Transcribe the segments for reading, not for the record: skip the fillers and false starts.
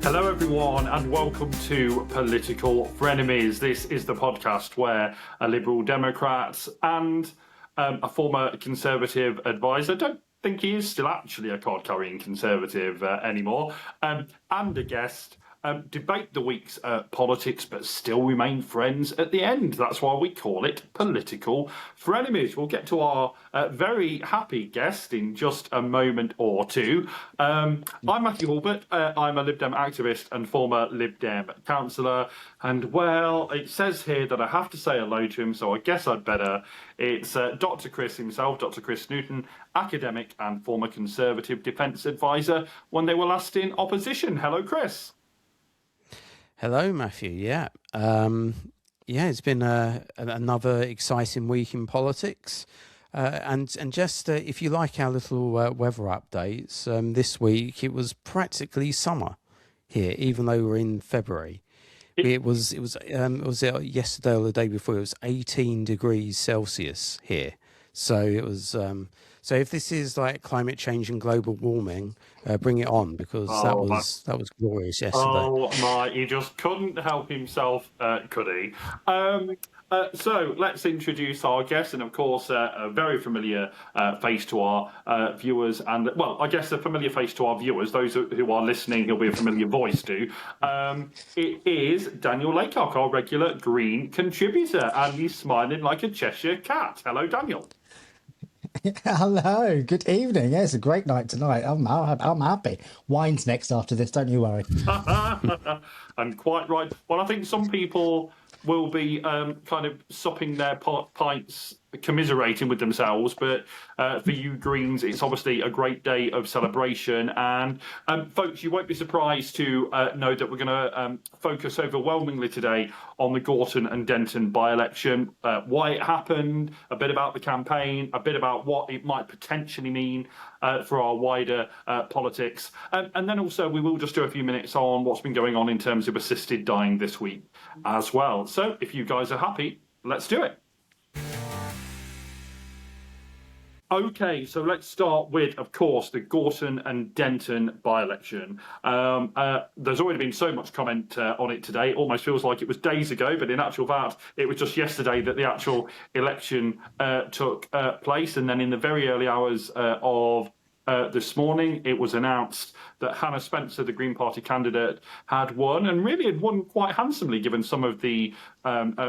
Hello, everyone, and welcome to Political Frenemies. This is the podcast where a Liberal Democrat and a former Conservative advisor, don't think he is still actually a card-carrying Conservative anymore, and a guest debate the week's politics, but still remain friends at the end. That's why we call it Political Frenemies. We'll get to our very happy guest in just a moment or two. I'm Mathew Hulbert. I'm a Lib Dem activist and former Lib Dem councillor. And, well, it says here that I have to say hello to him, so I guess I'd better. It's Dr. Chris himself, Dr. Chris Newton, academic and former Conservative defence advisor when they were last in opposition. Hello, Chris. Hello, Matthew. Yeah, it's been another exciting week in politics, and just if you like our little weather updates, this week it was practically summer here, even though we're in February. It was yesterday or the day before. It was 18 degrees Celsius here, so it was. So if this is like climate change and global warming, bring it on, because that was glorious yesterday. Oh my! He just couldn't help himself, could he? So let's introduce our guest, and of course, a very familiar face to our viewers, and well, I guess a familiar face to our viewers. Those who are listening, he'll be a familiar voice to. It is Daniel Laycock, our regular Green contributor, and he's smiling like a Cheshire cat. Hello, Daniel. Hello, good evening. Yeah, it's a great night tonight. I'm happy. Wine's next after this, don't you worry. And quite right. Well, I think some people will be kind of supping their pints, commiserating with themselves, but for you Greens, it's obviously a great day of celebration. And folks, you won't be surprised to know that we're going to focus overwhelmingly today on the Gorton and Denton by-election, why it happened, a bit about the campaign, a bit about what it might potentially mean for our wider politics. And then also we will just do a few minutes on what's been going on in terms of assisted dying this week as well. So if you guys are happy, let's do it. Okay, so let's start with, of course, the Gorton and Denton by-election. There's already been so much comment on it today. It almost feels like it was days ago, but in actual fact, it was just yesterday that the actual election took place. And then in the very early hours of this morning, it was announced that Hannah Spencer, the Green Party candidate, had won, and really had won quite handsomely given some of the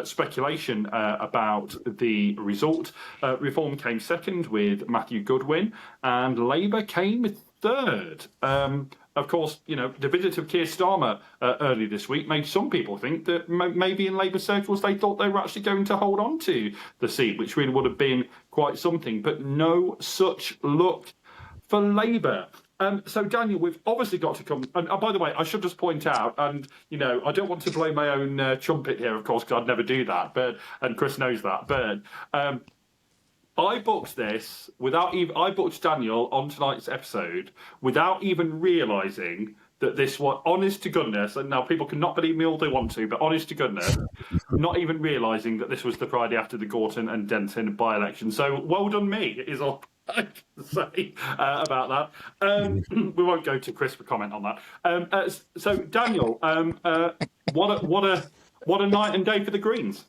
speculation about the result. Reform came second with Matthew Goodwin, and Labour came third. Of course, you know, the visit of Keir Starmer early this week made some people think that maybe in Labour circles they thought they were actually going to hold on to the seat, which really would have been quite something, but no such luck for Labour. So, Daniel, we've obviously got to come. And by the way, I should just point out, and you know, I don't want to blow my own trumpet here, of course, because I'd never do that. And Chris knows that. But I booked this I booked Daniel on tonight's episode without even realising that this was, honest to goodness, and now people can not believe me all they want to, but honest to goodness, not even realising that this was the Friday after the Gorton and Denton by-election. So, well done me, is all I can say about that. We won't go to Chris for comment on that. So, Daniel, what a night and day for the Greens.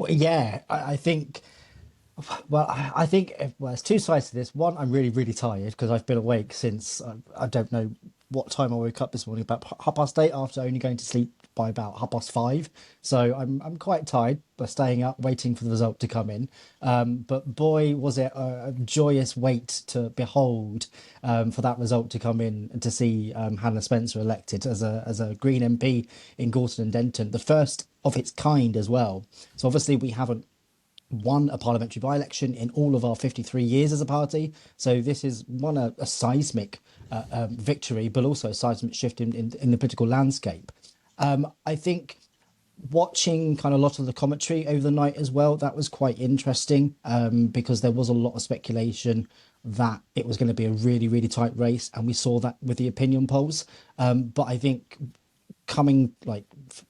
Yeah, I think. Well, I think there's two sides to this. One, I'm really, really tired because I've been awake since I don't know what time I woke up this morning, about 8:30 after only going to sleep by about 5:30. So I'm quite tired by staying up waiting for the result to come in. But boy, was it a joyous wait to behold for that result to come in and to see Hannah Spencer elected as a Green MP in Gorton and Denton, the first of its kind as well. So obviously we haven't won a parliamentary by-election in all of our 53 years as a party. So this is a seismic victory, but also a seismic shift in the political landscape. I think watching kind of a lot of the commentary over the night as well, that was quite interesting because there was a lot of speculation that it was going to be a really, really tight race. And we saw that with the opinion polls. But I think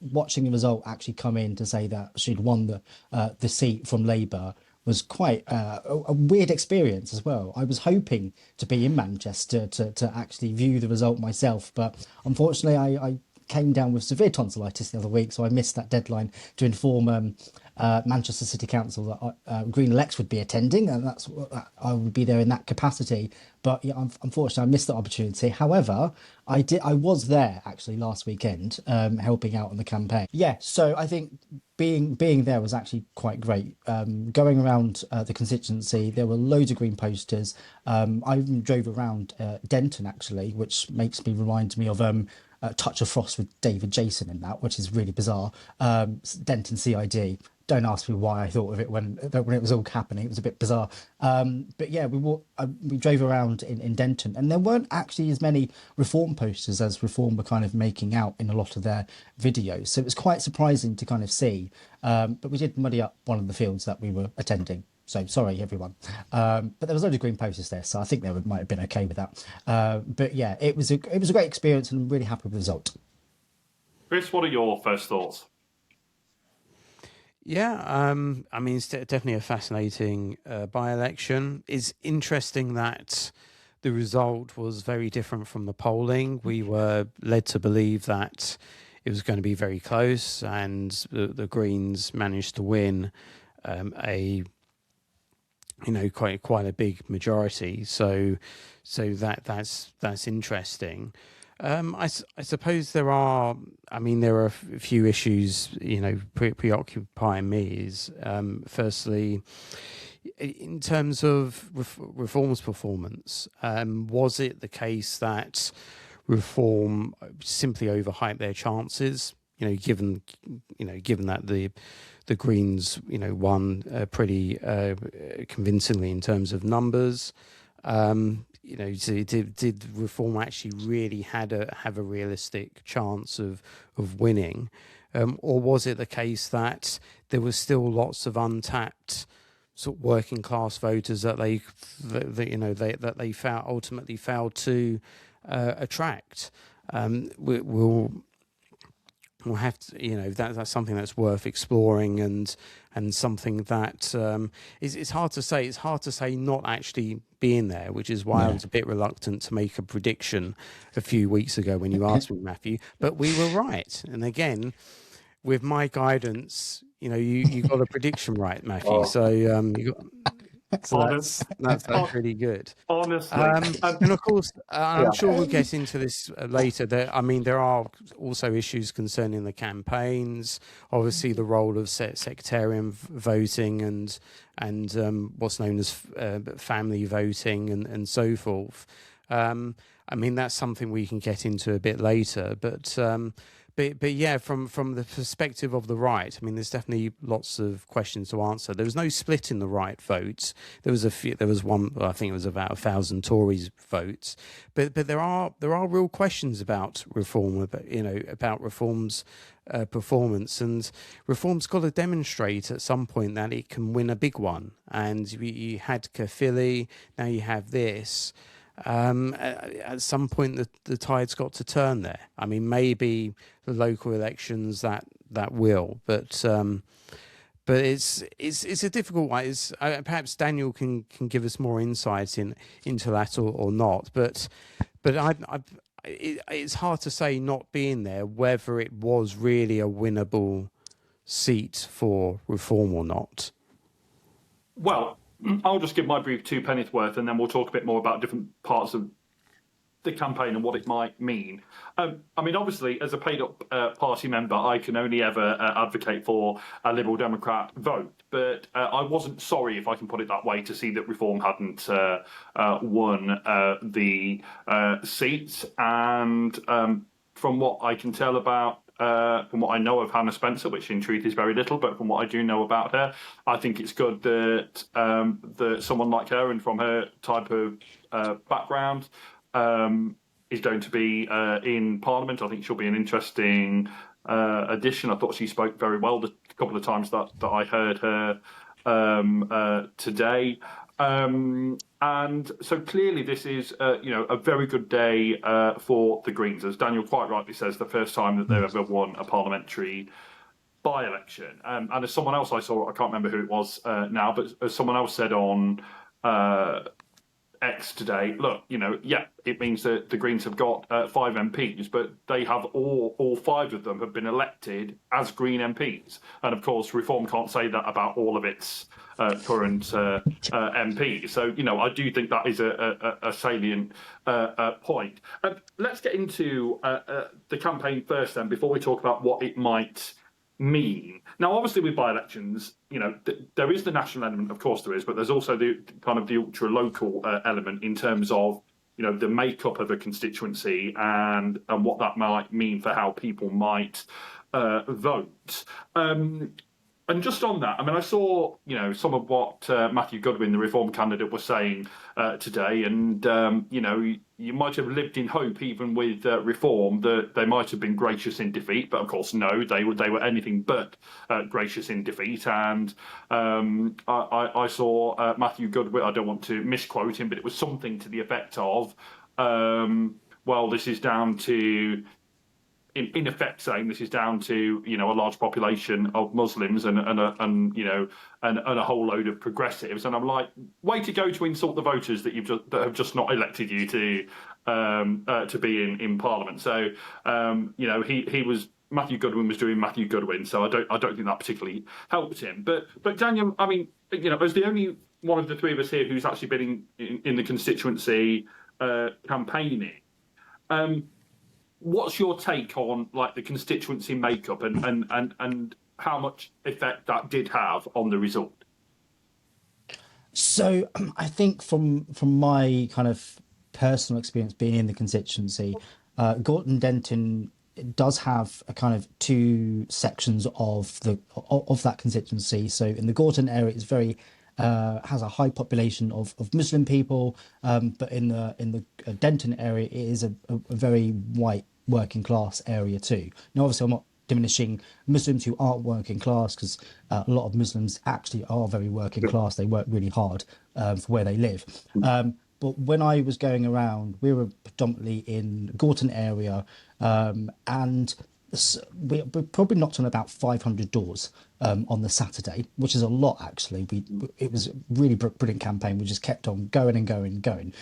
watching the result actually come in to say that she'd won the seat from Labour was quite a weird experience as well. I was hoping to be in Manchester to actually view the result myself, but unfortunately I came down with severe tonsillitis the other week, so I missed that deadline to inform Manchester City Council that Green Elects would be attending, and I would be there in that capacity. But yeah, unfortunately, I missed that opportunity. However, I was there actually last weekend, helping out on the campaign. Yeah, so I think being there was actually quite great. Going around the constituency, there were loads of green posters. I even drove around Denton actually, which makes me remind me of Touch of Frost with David Jason in that, which is really bizarre. Denton CID. Don't ask me why I thought of it when it was all happening. It was a bit bizarre. But yeah, we drove around in Denton, and there weren't actually as many Reform posters as Reform were kind of making out in a lot of their videos. So it was quite surprising to kind of see. But we did muddy up one of the fields that we were attending. So sorry, everyone. But there was loads of green posters there, so I think they might have been okay with that. But yeah, it was a great experience, and I'm really happy with the result. Chris, what are your first thoughts? Yeah, I mean, it's definitely a fascinating by-election. It's interesting that the result was very different from the polling. We were led to believe that it was going to be very close, and the Greens managed to win quite a big majority. So that's interesting. I suppose there are a few issues, preoccupying me. Is firstly, in terms of Reform's performance, was it the case that Reform simply overhyped their chances? Given that the Greens, won pretty convincingly in terms of numbers. Did Reform actually really have a realistic chance of winning, or was it the case that there was still lots of untapped sort of working class voters that they ultimately failed to attract? We'll have to, that's something that's worth exploring, and something that it's hard to say. It's hard to say not actually being there, which is why I was a bit reluctant to make a prediction a few weeks ago when you asked me, Matthew. But we were right, and again, with my guidance, you got a prediction right, Matthew. Oh. So you got. So that's really good. Honestly, and of course, I'm sure we'll get into this later. There are also issues concerning the campaigns. Obviously, the role of sectarian voting and what's known as family voting and so forth. That's something we can get into a bit later. But yeah, from the perspective of the right, there's definitely lots of questions to answer. There was no split in the right votes. There was one. I think it was about 1,000 Tories votes. But there are real questions about Reform, about Reform's performance, and Reform's got to demonstrate at some point that it can win a big one. And you had Caerphilly, now you have this. At some point, the tide's got to turn there. Maybe the local elections that will, but it's a difficult one. Perhaps Daniel can give us more insight into that or not. But it's hard to say, not being there, whether it was really a winnable seat for Reform or not. Well, I'll just give my brief two pennies worth, and then we'll talk a bit more about different parts of the campaign and what it might mean. Obviously, as a paid-up party member, I can only ever advocate for a Liberal Democrat vote. But I wasn't sorry, if I can put it that way, to see that Reform hadn't won the seats. And from what I can tell about from what I know of Hannah Spencer, which in truth is very little, but from what I do know about her, I think it's good that that someone like her, and from her type of background, is going to be in Parliament. I think she'll be an interesting addition. I thought she spoke very well the couple of times that I heard her today. And so clearly this is, a very good day for the Greens. As Daniel quite rightly says, the first time that they've ever won a parliamentary by-election. And as someone else I saw, I can't remember who it was now, but as someone else said on X today, look, it means that the Greens have got 5 MPs, but they have all 5 of them have been elected as Green MPs. And of course, Reform can't say that about all of its current MPs. So, I do think that is a salient point. Let's get into the campaign first then, before we talk about what it might mean. Now, obviously, with by-elections, there is the national element, of course there is, but there's also the kind of the ultra-local element in terms of, the makeup of a constituency and what that might mean for how people might vote. And just on that, I mean, I saw, some of what Matthew Goodwin, the Reform candidate, was saying today, and, you might have lived in hope, even with Reform, that they might have been gracious in defeat, but of course, no, they were anything but gracious in defeat. And I saw Matthew Goodwin, I don't want to misquote him, but it was something to the effect of, well, this is down to, in effect, saying this is down to a large population of Muslims and a whole load of progressives, and I'm like, way to go to insult the voters that have just not elected you to be in Parliament. So he was, Matthew Goodwin was doing Matthew Goodwin, so I don't think that particularly helped him. But Daniel, I mean, as the only one of the 3 of us here who's actually been in the constituency campaigning. What's your take on the constituency makeup and how much effect that did have on the result? So I think from my kind of personal experience being in the constituency, Gorton and Denton does have a kind of 2 sections of that constituency. So in the Gorton area, it's very has a high population of Muslim people, but in the Denton area, it is a very white working class area too. Now, obviously, I'm not diminishing Muslims who aren't working class, because a lot of Muslims actually are very working class. They work really hard for where they live. But when I was going around, we were predominantly in Gorton area, and we probably knocked on about 500 doors on the Saturday, which is a lot, actually. It was a really brilliant campaign. We just kept on going and going and going.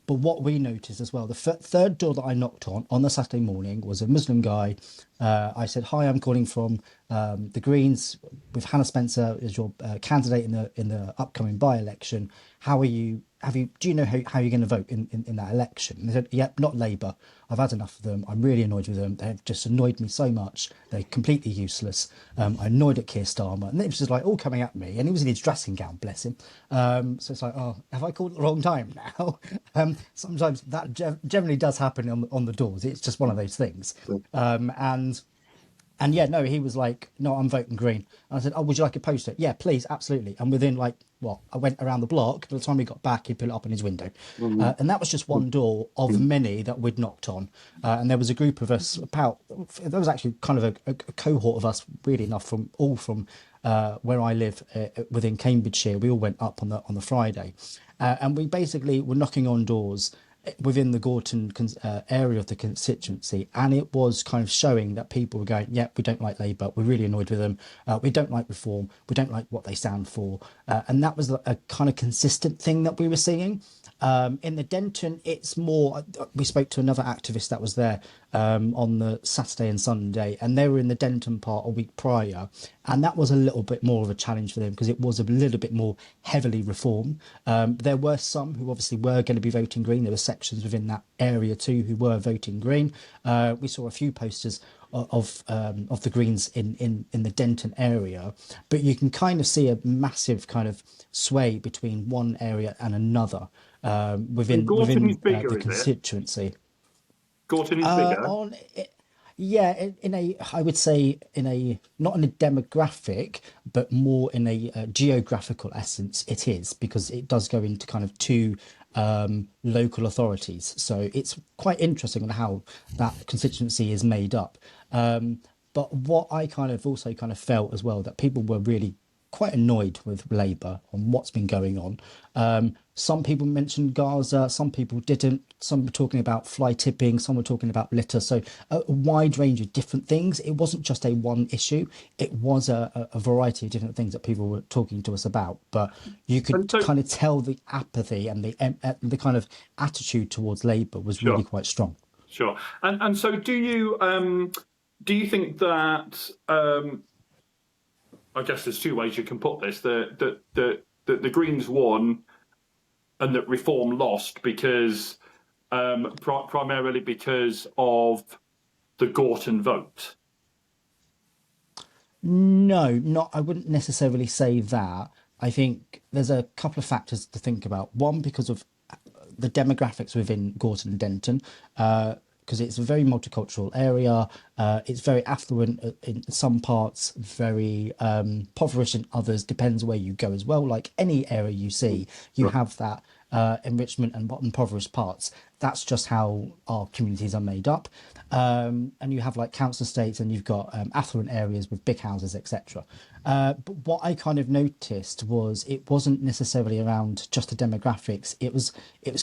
But what we noticed as well, the third door that I knocked on the Saturday morning was a Muslim guy. I said, "Hi, I'm calling from the Greens with Hannah Spencer as your candidate in the upcoming by-election. How are you? Do you know how you're going to vote in that election?" And they said, "Yep, not Labour. I've had enough of them. I'm really annoyed with them. They've just annoyed me so much. They're completely useless. I'm annoyed at Keir Starmer." And it was just all coming at me. And he was in his dressing gown, bless him. So it's oh, have I called at the wrong time now? Sometimes that generally does happen on the doors. It's just one of those things. And yeah, no, he was like, "No, I'm voting Green." And I said, "Oh, would you like a poster?" "Yeah, please, absolutely." And within I went around the block. By the time we got back, he put it up in his window. And that was just one door of many that we'd knocked on. And there was a group of us, there was actually kind of a cohort of us, really enough, from where I live within Cambridgeshire. We all went up on the Friday. And we basically were knocking on doors within the Gorton area of the constituency, and it was kind of showing that people were going, "Yeah, we don't like Labour, we're really annoyed with them, we don't like Reform, we don't like what they stand for," and that was a kind of consistent thing that we were seeing. In the Denton, it's more, we spoke to another activist that was there on the Saturday and Sunday, and they were in the Denton part a week prior, and that was a little bit more of a challenge for them because it was a little bit more heavily Reform. There were some who obviously were going to be voting Green. There were sections within that area too who were voting Green. We saw a few posters of the Greens in the Denton area, but you can kind of see a massive kind of sway between one area and another within the constituency. Gorton is bigger. Yeah, I would say not in a demographic, but more in a geographical essence, it is, because it does go into kind of 2 local authorities. So it's quite interesting on how that constituency is made up. But what I also felt as well, that people were really quite annoyed with Labour on what's been going on. Some people mentioned Gaza, some people didn't. Some were talking about fly tipping, some were talking about litter. So a wide range of different things. It wasn't just a one issue. It was a variety of different things that people were talking to us about. But you could kind of tell the apathy and the kind of attitude towards Labour was really quite strong. Sure. And so do you think that I guess there's two ways you can put this, that the Greens won and that Reform lost because primarily because of the Gorton vote? No, I wouldn't necessarily say that. I think there's a couple of factors to think about. One, because of the demographics within Gorton and Denton, because it's a very multicultural area. It's very affluent in some parts, very impoverished in others, depends where you go as well. Like any area you see, you have that enrichment and impoverished parts. That's just how our communities are made up. And you have like council estates and you've got affluent areas with big houses, etc. But what I kind of noticed was it wasn't necessarily around just the demographics. It was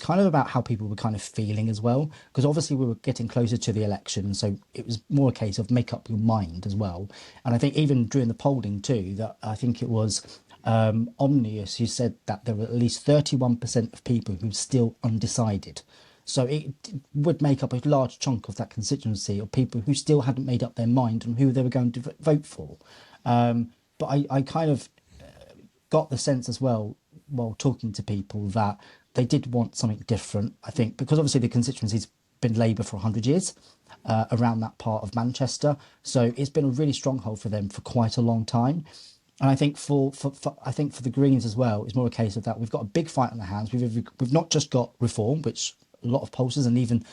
kind of about how people were kind of feeling as well, because obviously we were getting closer to the election, so it was more a case of make up your mind as well. And I think even during the polling too, that I think it was Omnius who said that there were at least 31% of people who were still undecided. So it would make up a large chunk of that constituency of people who still hadn't made up their mind on who they were going to vote for. But I kind of got the sense as well, while talking to people, that they did want something different, I think, because obviously the constituency's been Labour for 100 years around that part of Manchester. So it's been a really stronghold for them for quite a long time. And I think for the Greens as well, it's more a case of that we've got a big fight on our hands. We've not just got Reform, which a lot of pollsters and even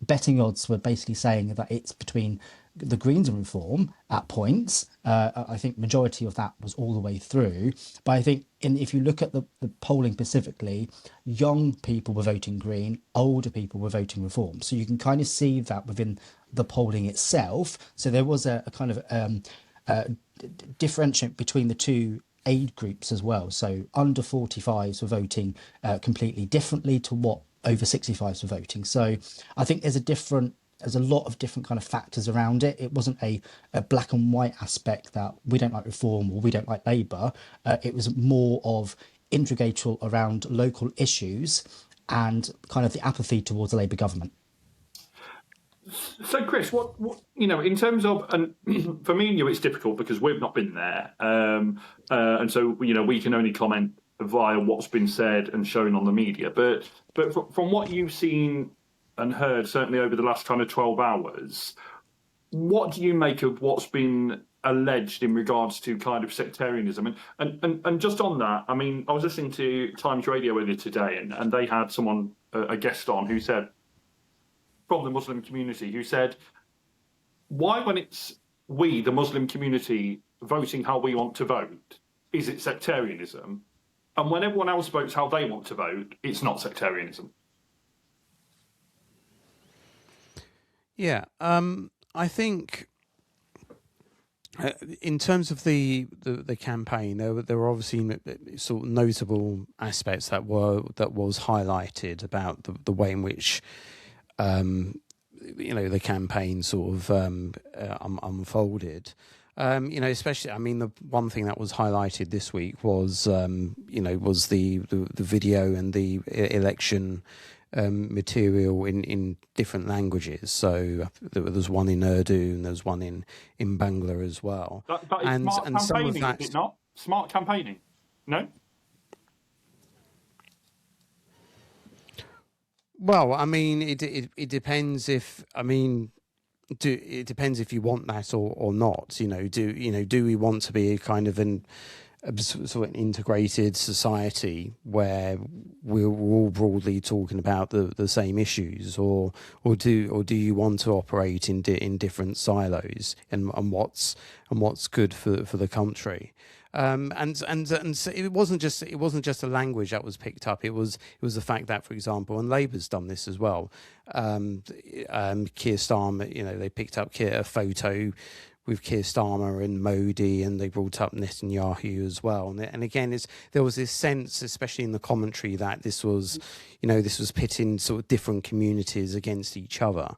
betting odds were basically saying that it's between the Greens and Reform at points. I think majority of that was all the way through. But I think if you look at the polling specifically, young people were voting Green, older people were voting Reform. So you can kind of see that within the polling itself. So there was a kind of differentiate between the two age groups as well. So under 45s were voting completely differently to what over 65s were voting. So I think there's a lot of different kind of factors around it. It wasn't a black and white aspect that we don't like Reform or we don't like Labour. It was more of intrigatorial around local issues and kind of the apathy towards the Labour government. So, Chris, what in terms of, and for me and you, it's difficult because we've not been there, and so we can only comment via what's been said and shown on the media. But from what you've seen and heard, certainly over the last kind of 12 hours, what do you make of what's been alleged in regards to kind of sectarianism? And just on that, I mean, I was listening to Times Radio earlier today, and they had someone, a guest on, who said, from the Muslim community, who said, why, when it's we, the Muslim community, voting how we want to vote, is it sectarianism? And when everyone else votes how they want to vote, it's not sectarianism. Yeah, I think in terms of the campaign, there were obviously sort of notable aspects that was highlighted about the way in which the campaign sort of unfolded. Especially, I mean, the one thing that was highlighted this week was the video and the election material in different languages. So there was one in Urdu and there was one in Bangla as well. That is smart campaigning, some of that, is it not? Smart campaigning, no? Well, I mean, it depends if it depends if you want that or not. Do we want to be a kind of a sort of integrated society where we're all broadly talking about the same issues, or do you want to operate in different silos and what's good for the country? And so it wasn't just a language that was picked up. It was the fact that, for example, and Labour's done this as well. Keir Starmer, they picked up a photo Keir Starmer and Modi, and they brought up Netanyahu as well. And again, there was this sense, especially in the commentary, that this was pitting sort of different communities against each other.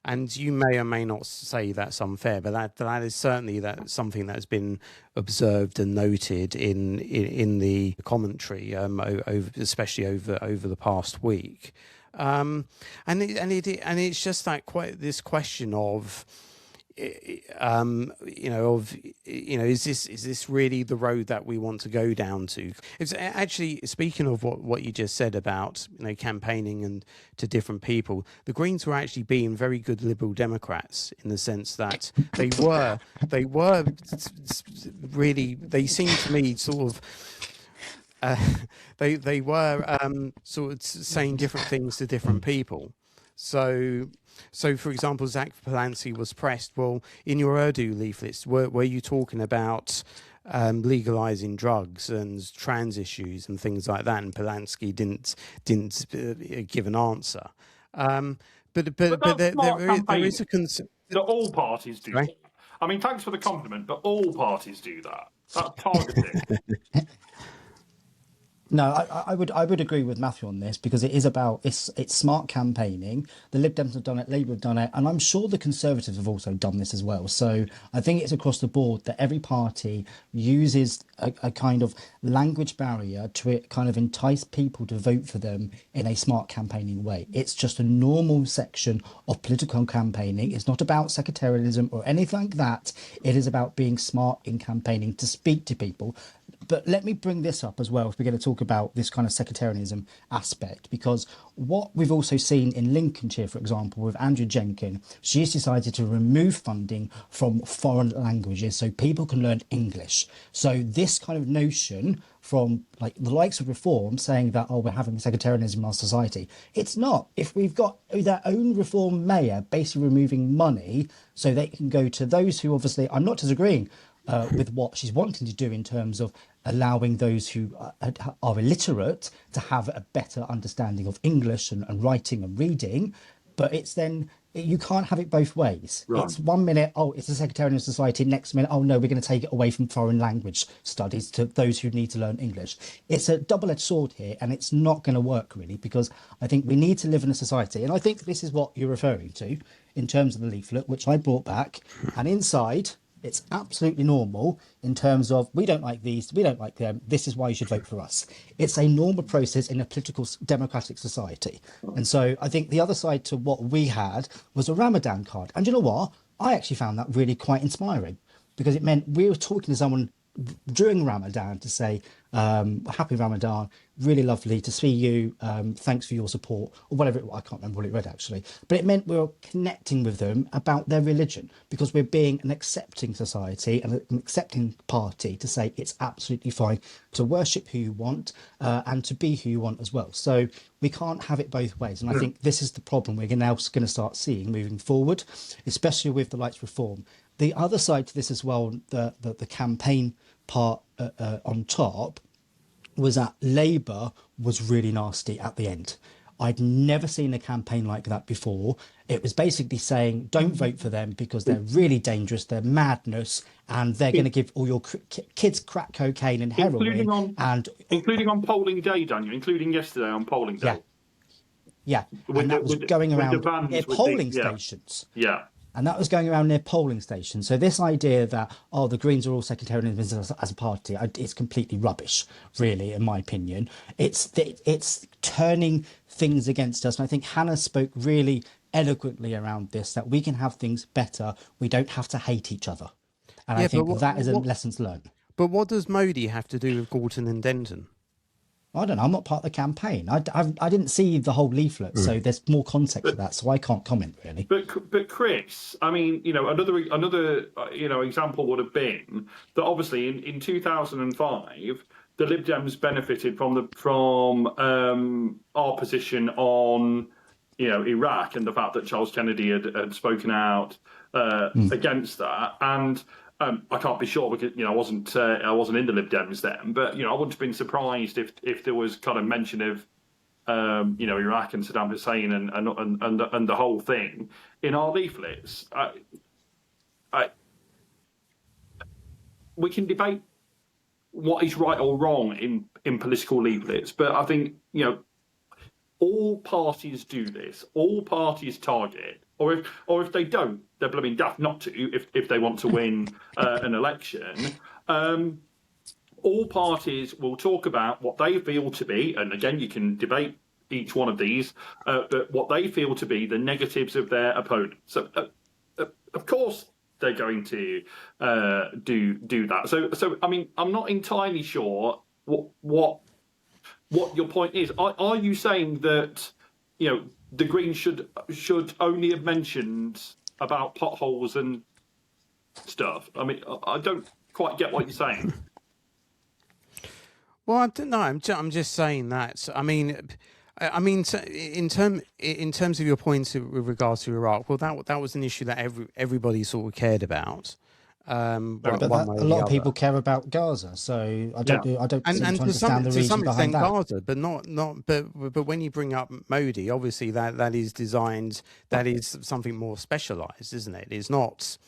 And you may or may not say that's unfair, but that is certainly something that has been observed and noted in the commentary, especially over the past week. And it's just this question of, is this really the road that we want to go down to? It's actually, speaking of what you just said about campaigning and to different people, the Greens were actually being very good Liberal Democrats in the sense that they seemed to me sort of. They were sort of saying different things to different people. So for example, Zack Polanski was pressed. Well, in your Urdu leaflets, were you talking about legalizing drugs and trans issues and things like that? And Polanski didn't give an answer. But there is a concern that all parties do. Right? That. I mean, thanks for the compliment, but all parties do that. That's targeting. No, I would agree with Mathew on this, because it is about it's smart campaigning. The Lib Dems have done it, Labour have done it, and I'm sure the Conservatives have also done this as well. So I think it's across the board that every party uses a kind of language barrier to kind of entice people to vote for them in a smart campaigning way. It's just a normal section of political campaigning. It's not about sectarianism or anything like that. It is about being smart in campaigning to speak to people. But let me bring this up as well if we're going to talk about this kind of sectarianism aspect, because what we've also seen in Lincolnshire, for example, with Andrew Jenkin, she's decided to remove funding from foreign languages so people can learn English. So this kind of notion from like the likes of Reform saying that, we're having sectarianism in our society. It's not. If we've got their own Reform mayor basically removing money so they can go to those who obviously, I'm not disagreeing with what she's wanting to do in terms of allowing those who are illiterate to have a better understanding of English and writing and reading. But it's then, you can't have it both ways. Right. It's 1 minute, it's a sectarian society. Next minute, no, we're going to take it away from foreign language studies to those who need to learn English. It's a double-edged sword here, and it's not going to work really, because I think we need to live in a society. And I think this is what you're referring to in terms of the leaflet, which I brought back. And inside, it's absolutely normal in terms of, we don't like these, we don't like them, this is why you should vote for us. It's a normal process in a political democratic society. And so I think the other side to what we had was a Ramadan card. And you know what? I actually found that really quite inspiring, because it meant we were talking to someone during Ramadan to say, happy Ramadan, really lovely to see you, thanks for your support, or whatever I can't remember what it read actually, but it meant we were connecting with them about their religion, because we're being an accepting society and an accepting party to say it's absolutely fine to worship who you want and to be who you want as well. So we can't have it both ways, and I think this is the problem we're now going to start seeing moving forward, especially with the Lights Reform. The other side to this as well, the campaign part on top, was that Labour was really nasty at the end. I'd never seen a campaign like that before. It was basically saying, don't vote for them because they're really dangerous, they're madness, and they're going to give all your kids crack cocaine and heroin. Including on polling day, Daniel, including yesterday on polling day. Yeah. And that was going around their polling stations. Yeah. And that was going around near polling stations. So this idea that, the Greens are all sectarian as a party, it's completely rubbish, really, in my opinion. It's turning things against us. And I think Hannah spoke really eloquently around this, that we can have things better. We don't have to hate each other. And I think that is a lessons learned. But what does Modi have to do with Gorton and Denton? I don't know. I'm not part of the campaign. I didn't see the whole leaflet, so there's more context to that. So I can't comment really. But Chris, I mean, another example would have been that obviously in 2005 the Lib Dems benefited from our position on Iraq and the fact that Charles Kennedy had spoken out against that. And I can't be sure because I wasn't in the Lib Dems then, but I wouldn't have been surprised if there was kind of mention of Iraq and Saddam Hussein and the whole thing in our leaflets. we can debate what is right or wrong in political leaflets, but I think, all parties do this. All parties target, or if they don't, they're blooming daft not to. If they want to win an election, all parties will talk about what they feel to be, and again, you can debate each one of these, but what they feel to be the negatives of their opponent. So, of course, they're going to do that. So I mean, I'm not entirely sure what your point is. Are you saying that the Greens should only have mentioned about potholes and stuff? I mean, I don't quite get what you're saying. Well, I don't know. I'm just saying that. I mean, in terms of your points with regards to Iraq, well, that was an issue that everybody sort of cared about. But a lot of people care about Gaza, so I don't seem to understand the reason behind that. Gaza, but but when you bring up Modi, obviously that is designed, that is something more specialised, isn't it? It's not.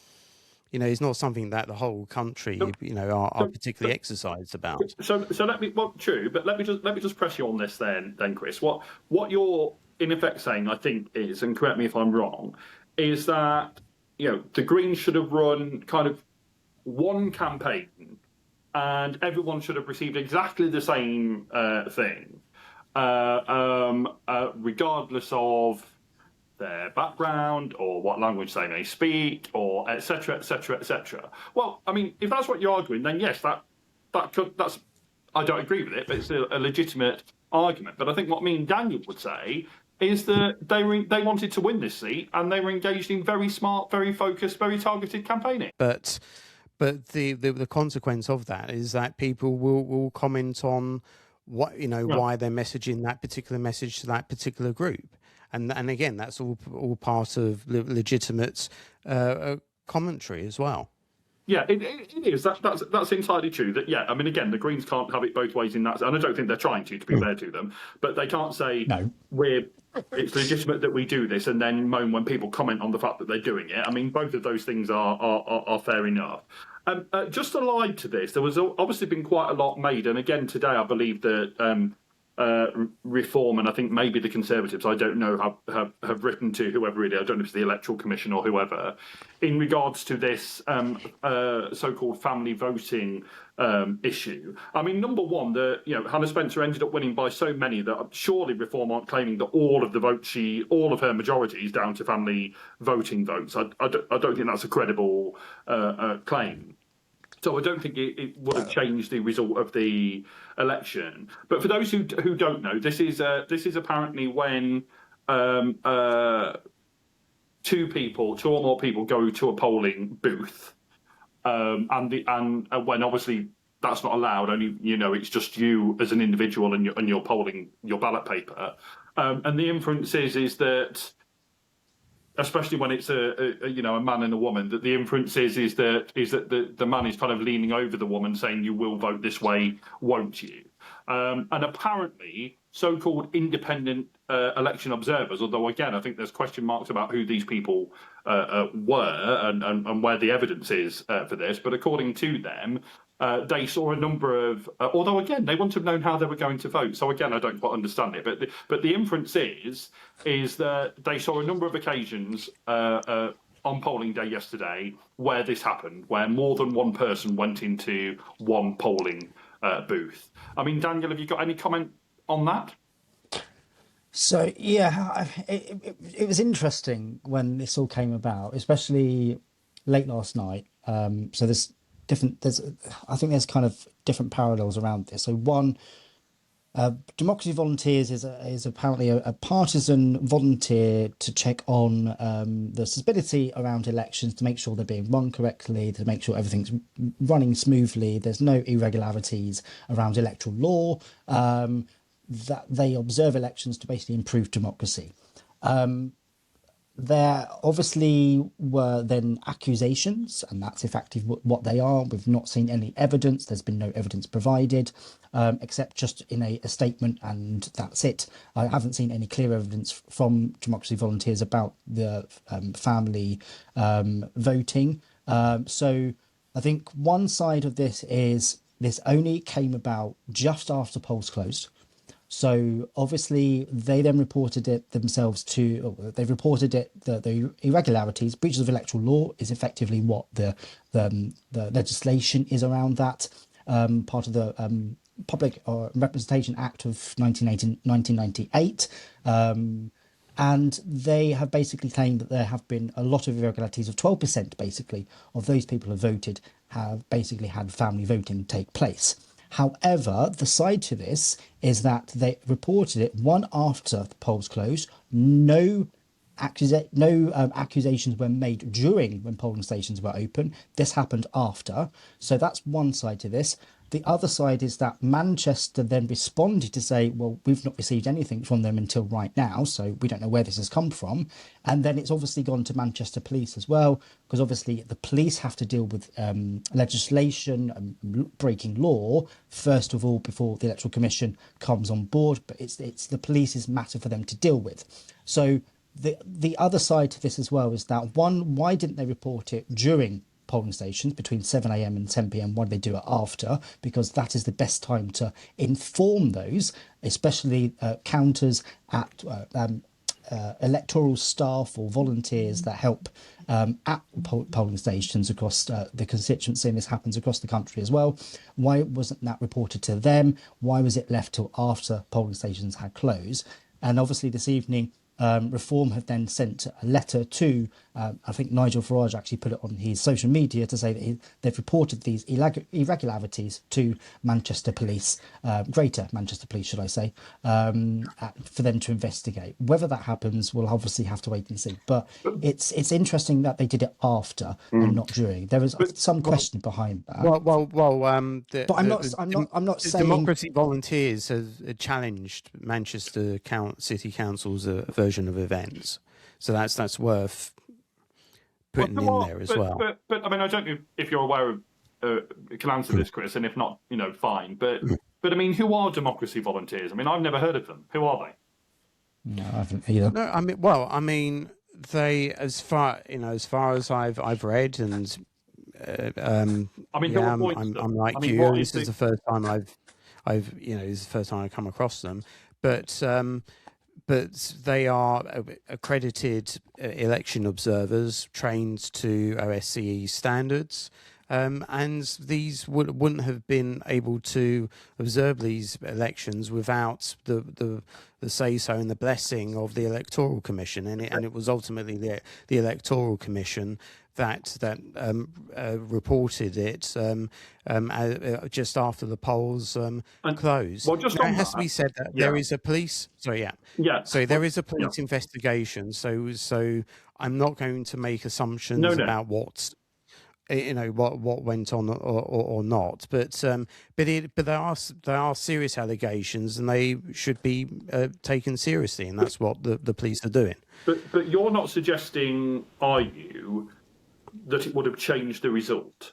It's not something that the whole country, are particularly exercised about. So let me, true, but let me just press you on this then, Chris. What you're in effect saying, I think, is, and correct me if I'm wrong, is that the Greens should have run kind of one campaign, and everyone should have received exactly the same thing, regardless of their background or what language they may speak, or etc., etc., etc. Well, I mean, if that's what you're arguing, then yes, that's I don't agree with it, but it's a legitimate argument. But I think what me and Daniel would say is that they wanted to win this seat, and they were engaged in very smart, very focused, very targeted campaigning. But the consequence of that is that people will comment on what why they're messaging that particular message to that particular group. And again, that's all part of legitimate commentary as well. Yeah, it is. That's entirely true. That I mean, again, the Greens can't have it both ways in that, and I don't think they're trying to be fair to them. But they can't say no. It's legitimate that we do this, and then moan when people comment on the fact that they're doing it. I mean, both of those things are fair enough. Just allied to this, there was obviously been quite a lot made, and again today, I believe that. Reform, and I think maybe the Conservatives, I don't know, have written to whoever really, I don't know if it's the Electoral Commission or whoever, in regards to this so-called family voting issue. I mean, number one, Hannah Spencer ended up winning by so many that surely Reform aren't claiming that all of her majority is down to family voting votes. I don't think that's a credible claim. So I don't think it would have changed the result of the election. But for those who don't know, this is apparently when two or more people go to a polling booth, and when obviously that's not allowed. Only it's just you as an individual and you're polling your ballot paper, and the inference is that, especially when it's a man and a woman, that the inference is that the man is kind of leaning over the woman saying, you will vote this way, won't you? And apparently so-called independent election observers, although again I think there's question marks about who these people were and where the evidence is for this, but according to them, they saw a number of, although again they wouldn't have known how they were going to vote. So again, I don't quite understand it. But the inference is that they saw a number of occasions on polling day yesterday where this happened, where more than one person went into one polling booth. I mean, Daniel, have you got any comment on that? So yeah, it was interesting when this all came about, especially late last night. So I think there's kind of different parallels around this. So one, Democracy Volunteers is apparently a partisan volunteer to check on the stability around elections, to make sure they're being run correctly, to make sure everything's running smoothly, there's no irregularities around electoral law, that they observe elections to basically improve democracy. There obviously were then accusations, and that's effectively what they are. We've not seen any evidence. There's been no evidence provided, except just in a statement, and that's it. I haven't seen any clear evidence from Democracy Volunteers about the family voting. So I think one side of this is this only came about just after polls closed. So obviously they then reported it themselves they reported it, the irregularities, breaches of electoral law is effectively what the legislation is around that, part of the Public Representation Act of 1998. And they have basically claimed that there have been a lot of irregularities, of 12% basically of those people who voted have basically had family voting take place. However, the side to this is that they reported it one after the polls closed. No accusations were made during when polling stations were open. This happened after. So that's one side to this. The other side is that Manchester then responded to say, well, we've not received anything from them until right now, so we don't know where this has come from. And then it's obviously gone to Manchester Police as well, because obviously the police have to deal with legislation and breaking law, first of all, before the Electoral Commission comes on board. But it's the police's matter for them to deal with. So the other side to this as well is that, one, why didn't they report it during polling stations between 7 a.m. and 10 p.m? Why did they do it after? Because that is the best time to inform those, especially counters at electoral staff or volunteers that help at polling stations across the constituency, and this happens across the country as well. Why wasn't that reported to them? Why was it left till after polling stations had closed? And obviously this evening, Reform have then sent a letter to, I think Nigel Farage actually put it on his social media to say that they've reported these irregularities to Manchester Police, Greater Manchester Police, should I say, for them to investigate. Whether that happens, we'll obviously have to wait and see. But it's interesting that they did it after and not during. There is some question behind that. But I'm not saying Democracy Volunteers have challenged Manchester City Council's version of events, so that's worth putting in there as well. But I mean, I don't know if you're aware of, can answer this, Chris, and if not, fine. But I mean, who are Democracy Volunteers? I mean, I've never heard of them. Who are they? No, I haven't either. No, I mean, they, as far as I've read, and I mean, I'm like you. This is the first time I've this is the first time I come across them, but they are accredited election observers trained to OSCE standards, and these wouldn't have been able to observe these elections without the say-so and the blessing of the Electoral Commission, and it was ultimately the Electoral Commission that reported it just after the polls closed. Well, just it has to be said that there is a police. There is a police investigation. So I'm not going to make assumptions about what went on or not. But there are serious allegations, and they should be taken seriously, and that's what the police are doing. But you're not suggesting, are you, that it would have changed the result?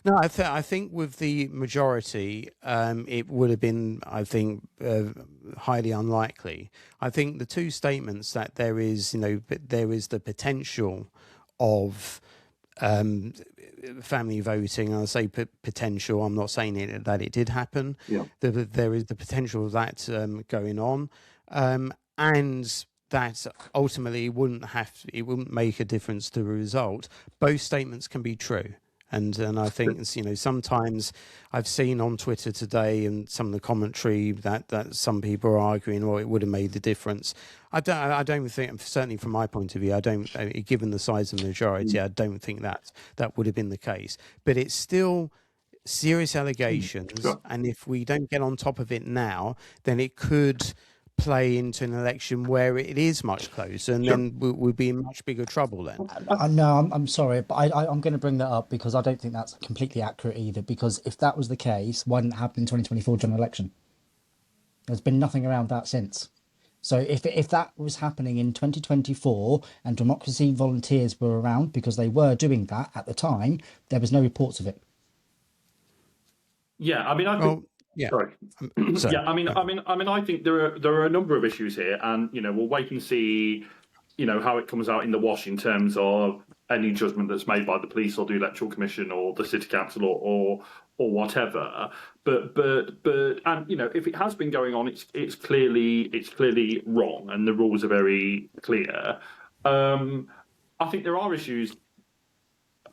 No, I think with the majority, it would have been, highly unlikely. I think the two statements that there is the potential of family voting, and I say potential, I'm not saying that it did happen. Yeah. There is the potential of that going on, and that ultimately it wouldn't make a difference to the result. Both statements can be true. And I think, sometimes I've seen on Twitter today and some of the commentary that some people are arguing, well, it would have made the difference. I don't think, certainly from my point of view, given the size of the majority, I don't think that would have been the case. But it's still serious allegations, and if we don't get on top of it now, then it could play into an election where it is much closer, and then we'll be in much bigger trouble then. No, I'm sorry, but I'm going to bring that up because I don't think that's completely accurate either, because if that was the case, why didn't it happen in 2024 general election? There's been nothing around that since. So if that was happening in 2024 and Democracy Volunteers were around because they were doing that at the time, there was no reports of it. Yeah, I mean, I think... Yeah. Sorry. Yeah, I mean, I think there are a number of issues here, and we'll wait and see, how it comes out in the wash in terms of any judgment that's made by the police or the electoral commission or the city council or whatever. But and if it has been going on, it's clearly wrong, and the rules are very clear. I think there are issues.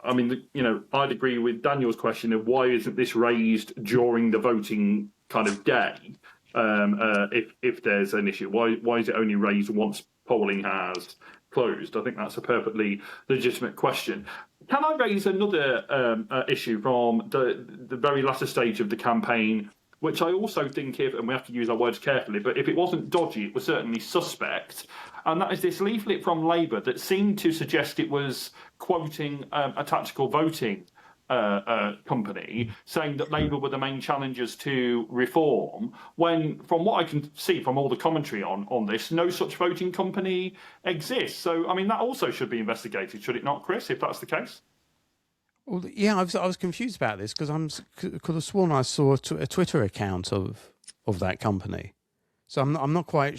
I mean, I'd agree with Daniel's question of why isn't this raised during the voting kind of day? If there's an issue, why is it only raised once polling has closed? I think that's a perfectly legitimate question. Can I raise another issue from the very latter stage of the campaign, which I also think and we have to use our words carefully, but if it wasn't dodgy, it was certainly suspect. And that is this leaflet from Labour that seemed to suggest it was quoting a tactical voting company, saying that Labour were the main challengers to reform, when, from what I can see from all the commentary on this, no such voting company exists. So, I mean, that also should be investigated, should it not, Chris, if that's the case? Well, yeah, I was confused about this because could have sworn I saw a Twitter account of that company, so I'm not quite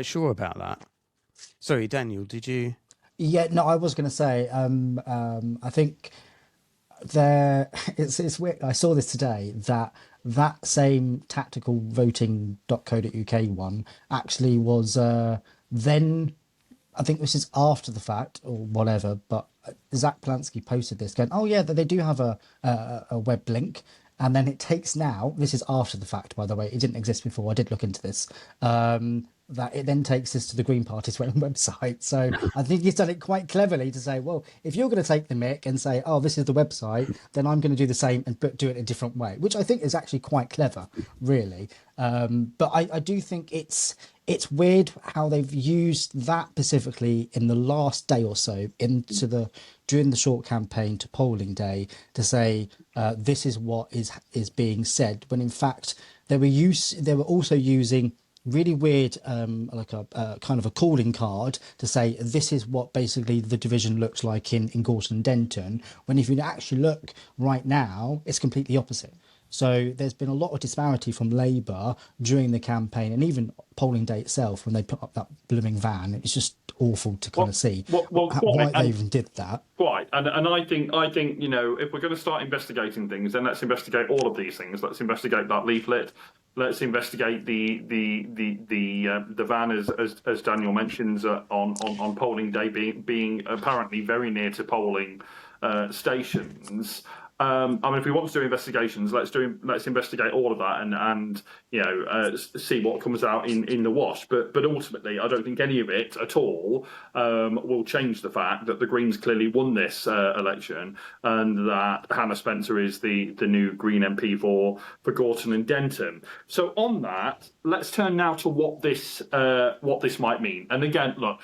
sure about that. Sorry, Daniel, did you? Yeah, no, I was going to say, I think it's weird. I saw this today that same tactical voting.co.uk one actually was then, I think this is after the fact or whatever, but Zack Polanski posted this going, oh yeah, they do have a web link. And then it takes now, this is after the fact, by the way, it didn't exist before, I did look into this, that it then takes us to the Green Party's website. So I think he's done it quite cleverly to say, well, if you're going to take the mick and say, oh, this is the website, then I'm going to do the same and do it a different way, which I think is actually quite clever, really. But I do think it's weird how they've used that specifically in the last day or so during the short campaign to polling day to say this is what is being said, when in fact they were also using really weird like a kind of a calling card to say this is what basically the division looks like in Gorton and Denton, when if you actually look right now it's completely opposite. So there's been a lot of disparity from Labour during the campaign, and even polling day itself when they put up that blooming van. It's just awful to kind of see why they even did that. Right, and I think if we're going to start investigating things, then let's investigate all of these things. Let's investigate that leaflet. Let's investigate the van, as Daniel mentions, on polling day being apparently very near to polling stations. I mean, if we want to do investigations, let's investigate all of that and see what comes out in the wash. But ultimately, I don't think any of it at all will change the fact that the Greens clearly won this election, and that Hannah Spencer is the new Green MP for Gorton and Denton. So on that, let's turn now to what this might mean. And again, look,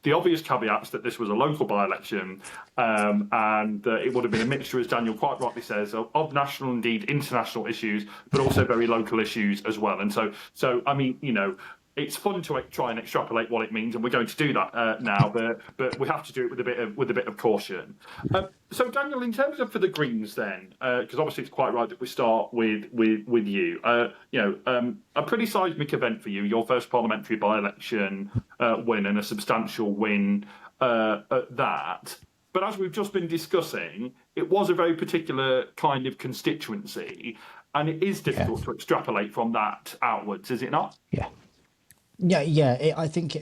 the obvious caveats that this was a local by-election, and it would have been a mixture, as Daniel quite rightly says, of national, indeed international issues, but also very local issues as well. And so I mean, it's fun to try and extrapolate what it means, and we're going to do that now. But we have to do it with a bit of caution. So, Daniel, in terms of for the Greens, then, because obviously it's quite right that we start with you. A pretty seismic event for you, your first parliamentary by-election win, and a substantial win at that. But as we've just been discussing, it was a very particular kind of constituency, and it is difficult to extrapolate from that outwards, is it not? Yeah. Yeah. I think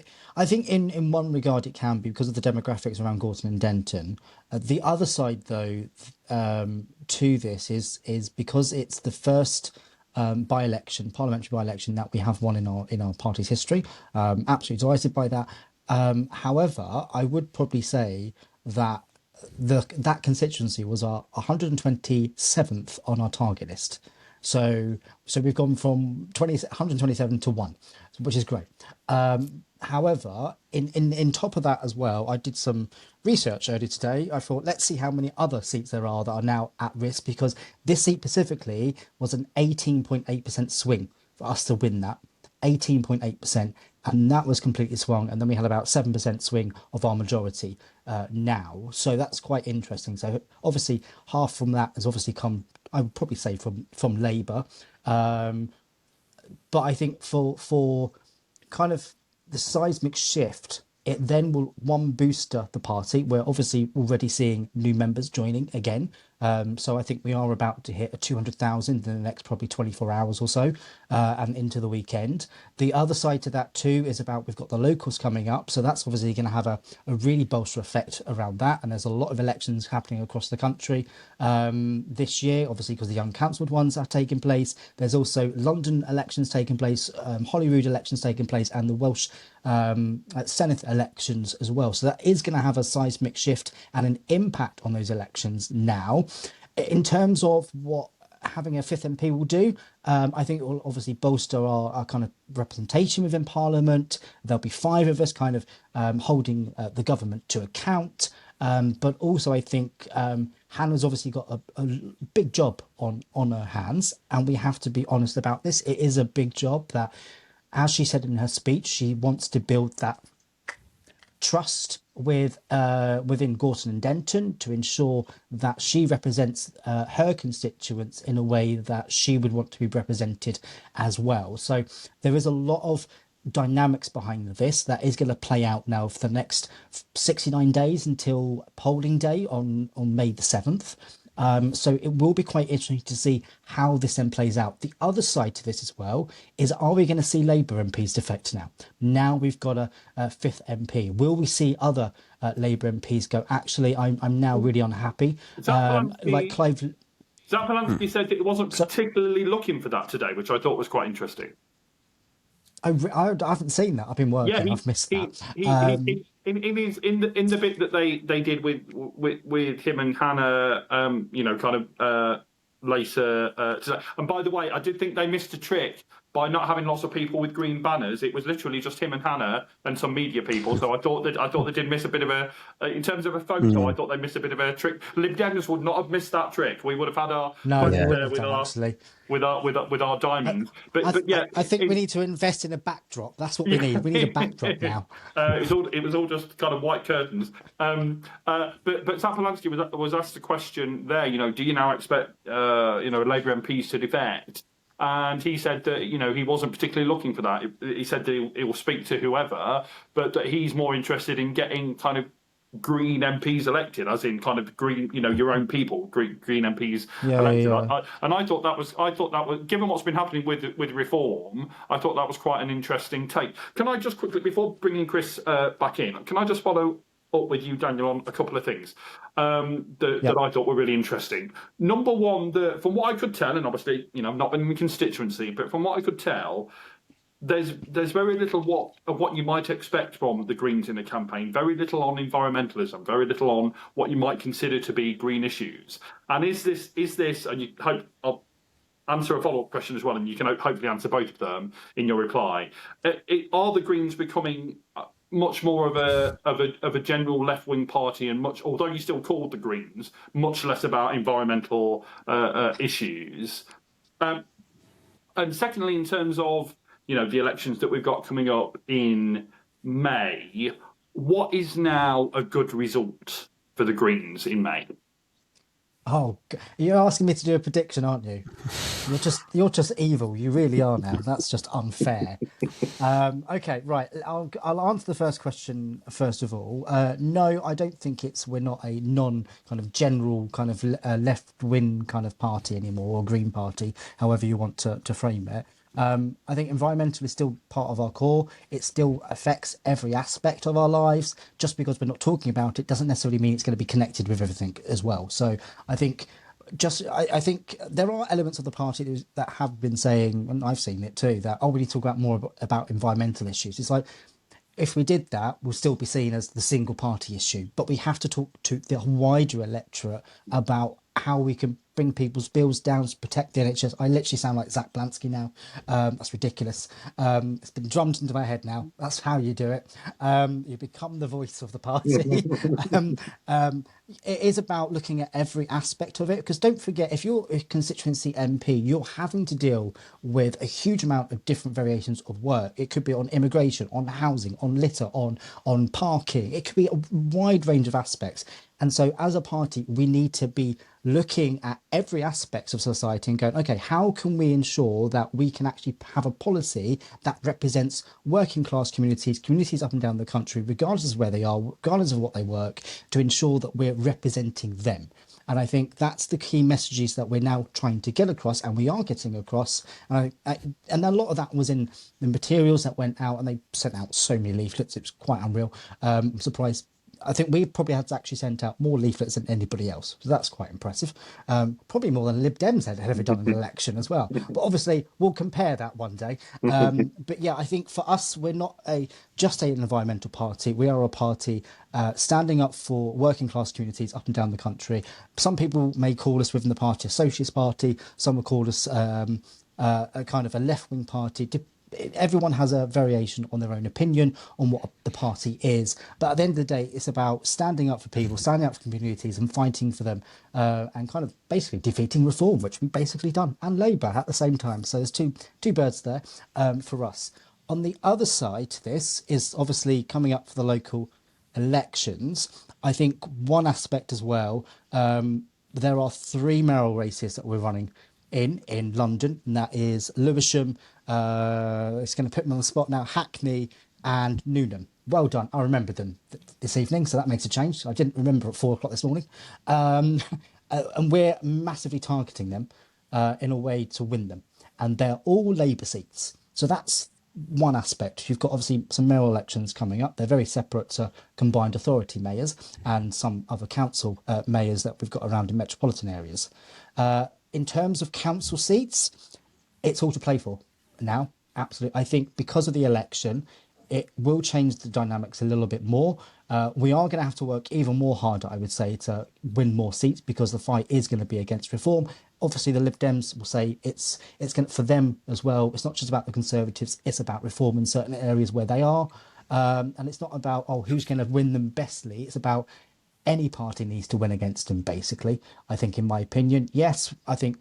in one regard it can be because of the demographics around Gorton and Denton. The other side, though, to this is because it's the first parliamentary by-election that we have won in our party's history. Absolutely delighted by that. However, I would probably say that that constituency was our 127th on our target list. So we've gone from 127 to 1, which is great. However, in top of that as well, I did some research earlier today. I thought, let's see how many other seats there are that are now at risk, because this seat specifically was an 18.8% swing for us to win that. 18.8%. And that was completely swung. And then we had about 7% swing of our majority now. So that's quite interesting. So obviously half from that has obviously come, I would probably say, from Labour. But I think for kind of the seismic shift It then will, one, booster the party. We're obviously already seeing new members joining again. So I think we are about to hit a 200,000 in the next probably 24 hours or so, and into the weekend. The other side to that too is about, we've got the locals coming up. So that's obviously going to have a really bolster effect around that. And there's a lot of elections happening across the country this year, obviously because the uncancelled ones are taking place. There's also London elections taking place, Holyrood elections taking place, and the Welsh Senate elections as well. So that is going to have a seismic shift and an impact on those elections now. In terms of what having a fifth MP will do, I think it will obviously bolster our kind of representation within Parliament. There'll be 5 of us kind of holding the government to account. But also I think Hannah's obviously got a big job on her hands, and we have to be honest about this. It is a big job that, as she said in her speech, she wants to build that trust within Gorton and Denton to ensure that she represents her constituents in a way that she would want to be represented as well. So there is a lot of dynamics behind this that is going to play out now for the next 69 days until polling day on May the 7th. So it will be quite interesting to see how this then plays out. The other side to this as well is, are we going to see Labour MPs defect now? Now we've got a fifth MP. Will we see other Labour MPs go, actually, I'm now really unhappy? Like Clive... Zack Polanski said that he wasn't particularly looking for that today, which I thought was quite interesting. I haven't seen that. I've been working. I've missed that. In the bit that they did with him and Hannah, later today. And by the way, I did think they missed a trick by not having lots of people with green banners. It was literally just him and Hannah and some media people. So I thought they did miss a bit of a, in terms of a photo. I thought they missed a bit of a trick. Lib Dems would not have missed that trick. We would have had our with our diamonds. But yeah, I think we need to invest in a backdrop. That's what we need. We need a backdrop now. It was all just kind of white curtains. But Zack Polanski was asked a question there. Do you now expect Labour MPs to defect? And he said that, he wasn't particularly looking for that. He said that he will speak to whoever, but that he's more interested in getting kind of green MPs elected, as in kind of green, your own people, green MPs elected. Yeah. I thought that was, given what's been happening with reform, I thought that was quite an interesting take. Can I just quickly, before bringing Chris back in, can I just follow up with you, Daniel, on a couple of things that I thought were really interesting. Number one, from what I could tell, and obviously, I've not been in the constituency, but from what I could tell, there's very little of what you might expect from the Greens in the campaign. Very little on environmentalism. Very little on what you might consider to be green issues. And is this? And you hope I'll answer a follow-up question as well, and you can hopefully answer both of them in your reply. Are the Greens becoming much more of a general left-wing party, and although you still called the Greens, much less about environmental issues? And secondly, in terms of the elections that we've got coming up in May, what is now a good result for the Greens in May? Oh, you're asking me to do a prediction, aren't you? You're just evil. You really are now. That's just unfair. Okay, right. I'll answer the first question first of all. No, I don't think we're not a kind of general kind of left-wing kind of party anymore, or Green Party, however you want to frame it. I think environmental is still part of our core. It still affects every aspect of our lives. Just because we're not talking about it doesn't necessarily mean it's going to be connected with everything as well. So I think I think there are elements of the party that have been saying, and I've seen it too, that we need to talk about more about environmental issues. It's like, if we did that, we'll still be seen as the single party issue. But we have to talk to the wider electorate about how we can bring people's bills down to protect the NHS. I literally sound like Zack Polanski now. That's ridiculous. It's been drummed into my head now. That's how you do it. You become the voice of the party. It is about looking at every aspect of it, because don't forget, if you're a constituency MP, you're having to deal with a huge amount of different variations of work. It could be on immigration, on housing, on litter, on parking. It could be a wide range of aspects. And so as a party, we need to be looking at every aspect of society and going, okay, how can we ensure that we can actually have a policy that represents working class communities, communities up and down the country, regardless of where they are, regardless of what they work, to ensure that we're representing them. And I think that's the key messages that we're now trying to get across, and we are getting across. And a lot of that was in the materials that went out, and they sent out so many leaflets. It was quite unreal. I'm surprised. I think we probably had actually sent out more leaflets than anybody else. So that's quite impressive. Probably more than Lib Dems had ever done an election as well. But obviously, we'll compare that one day. But yeah, I think for us, we're not just an environmental party. We are a party standing up for working class communities up and down the country. Some people may call us within the party a socialist party. Some will call us a kind of a left-wing party. Everyone has a variation on their own opinion on what the party is, but at the end of the day, it's about standing up for people, standing up for communities, and fighting for them, and kind of basically defeating reform, which we've basically done, and Labour at the same time. So there's two birds there for us. On the other side to this is obviously coming up for the local elections. I think one aspect as well, there are 3 mayoral races that we're running in London, and that is Lewisham, it's going to put me on the spot now, Hackney and Newnham. Well done. I remembered them this evening, so that makes a change. I didn't remember at 4 o'clock this morning. And we're massively targeting them in a way to win them. And they're all Labour seats. So that's one aspect. You've got obviously some mayoral elections coming up. They're very separate to combined authority mayors and some other council mayors that we've got around in metropolitan areas. In terms of council seats, it's all to play for now. Absolutely. I think because of the election, it will change the dynamics a little bit more. We are going to have to work even more harder, I would say, to win more seats, because the fight is going to be against reform. Obviously, the Lib Dems will say it's going to, for them as well. It's not just about the Conservatives. It's about reform in certain areas where they are. And it's not about, who's going to win them bestly. It's about any party needs to win against them, basically, I think, in my opinion. Yes, I think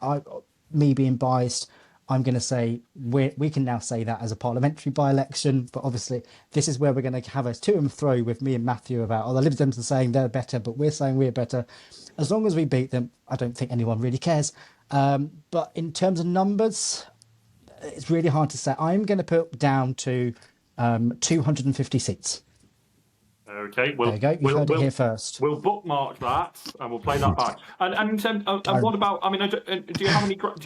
me being biased, I'm going to say we can now say that as a parliamentary by-election, but obviously this is where we're going to have a to and fro with me and Mathew about, the Lib Dems are saying they're better, but we're saying we're better. As long as we beat them, I don't think anyone really cares. But in terms of numbers, it's really hard to say. I'm going to put down to 250 seats. Okay, there you go. You heard it here first. We'll bookmark that and we'll play that back. And what about? I mean, do you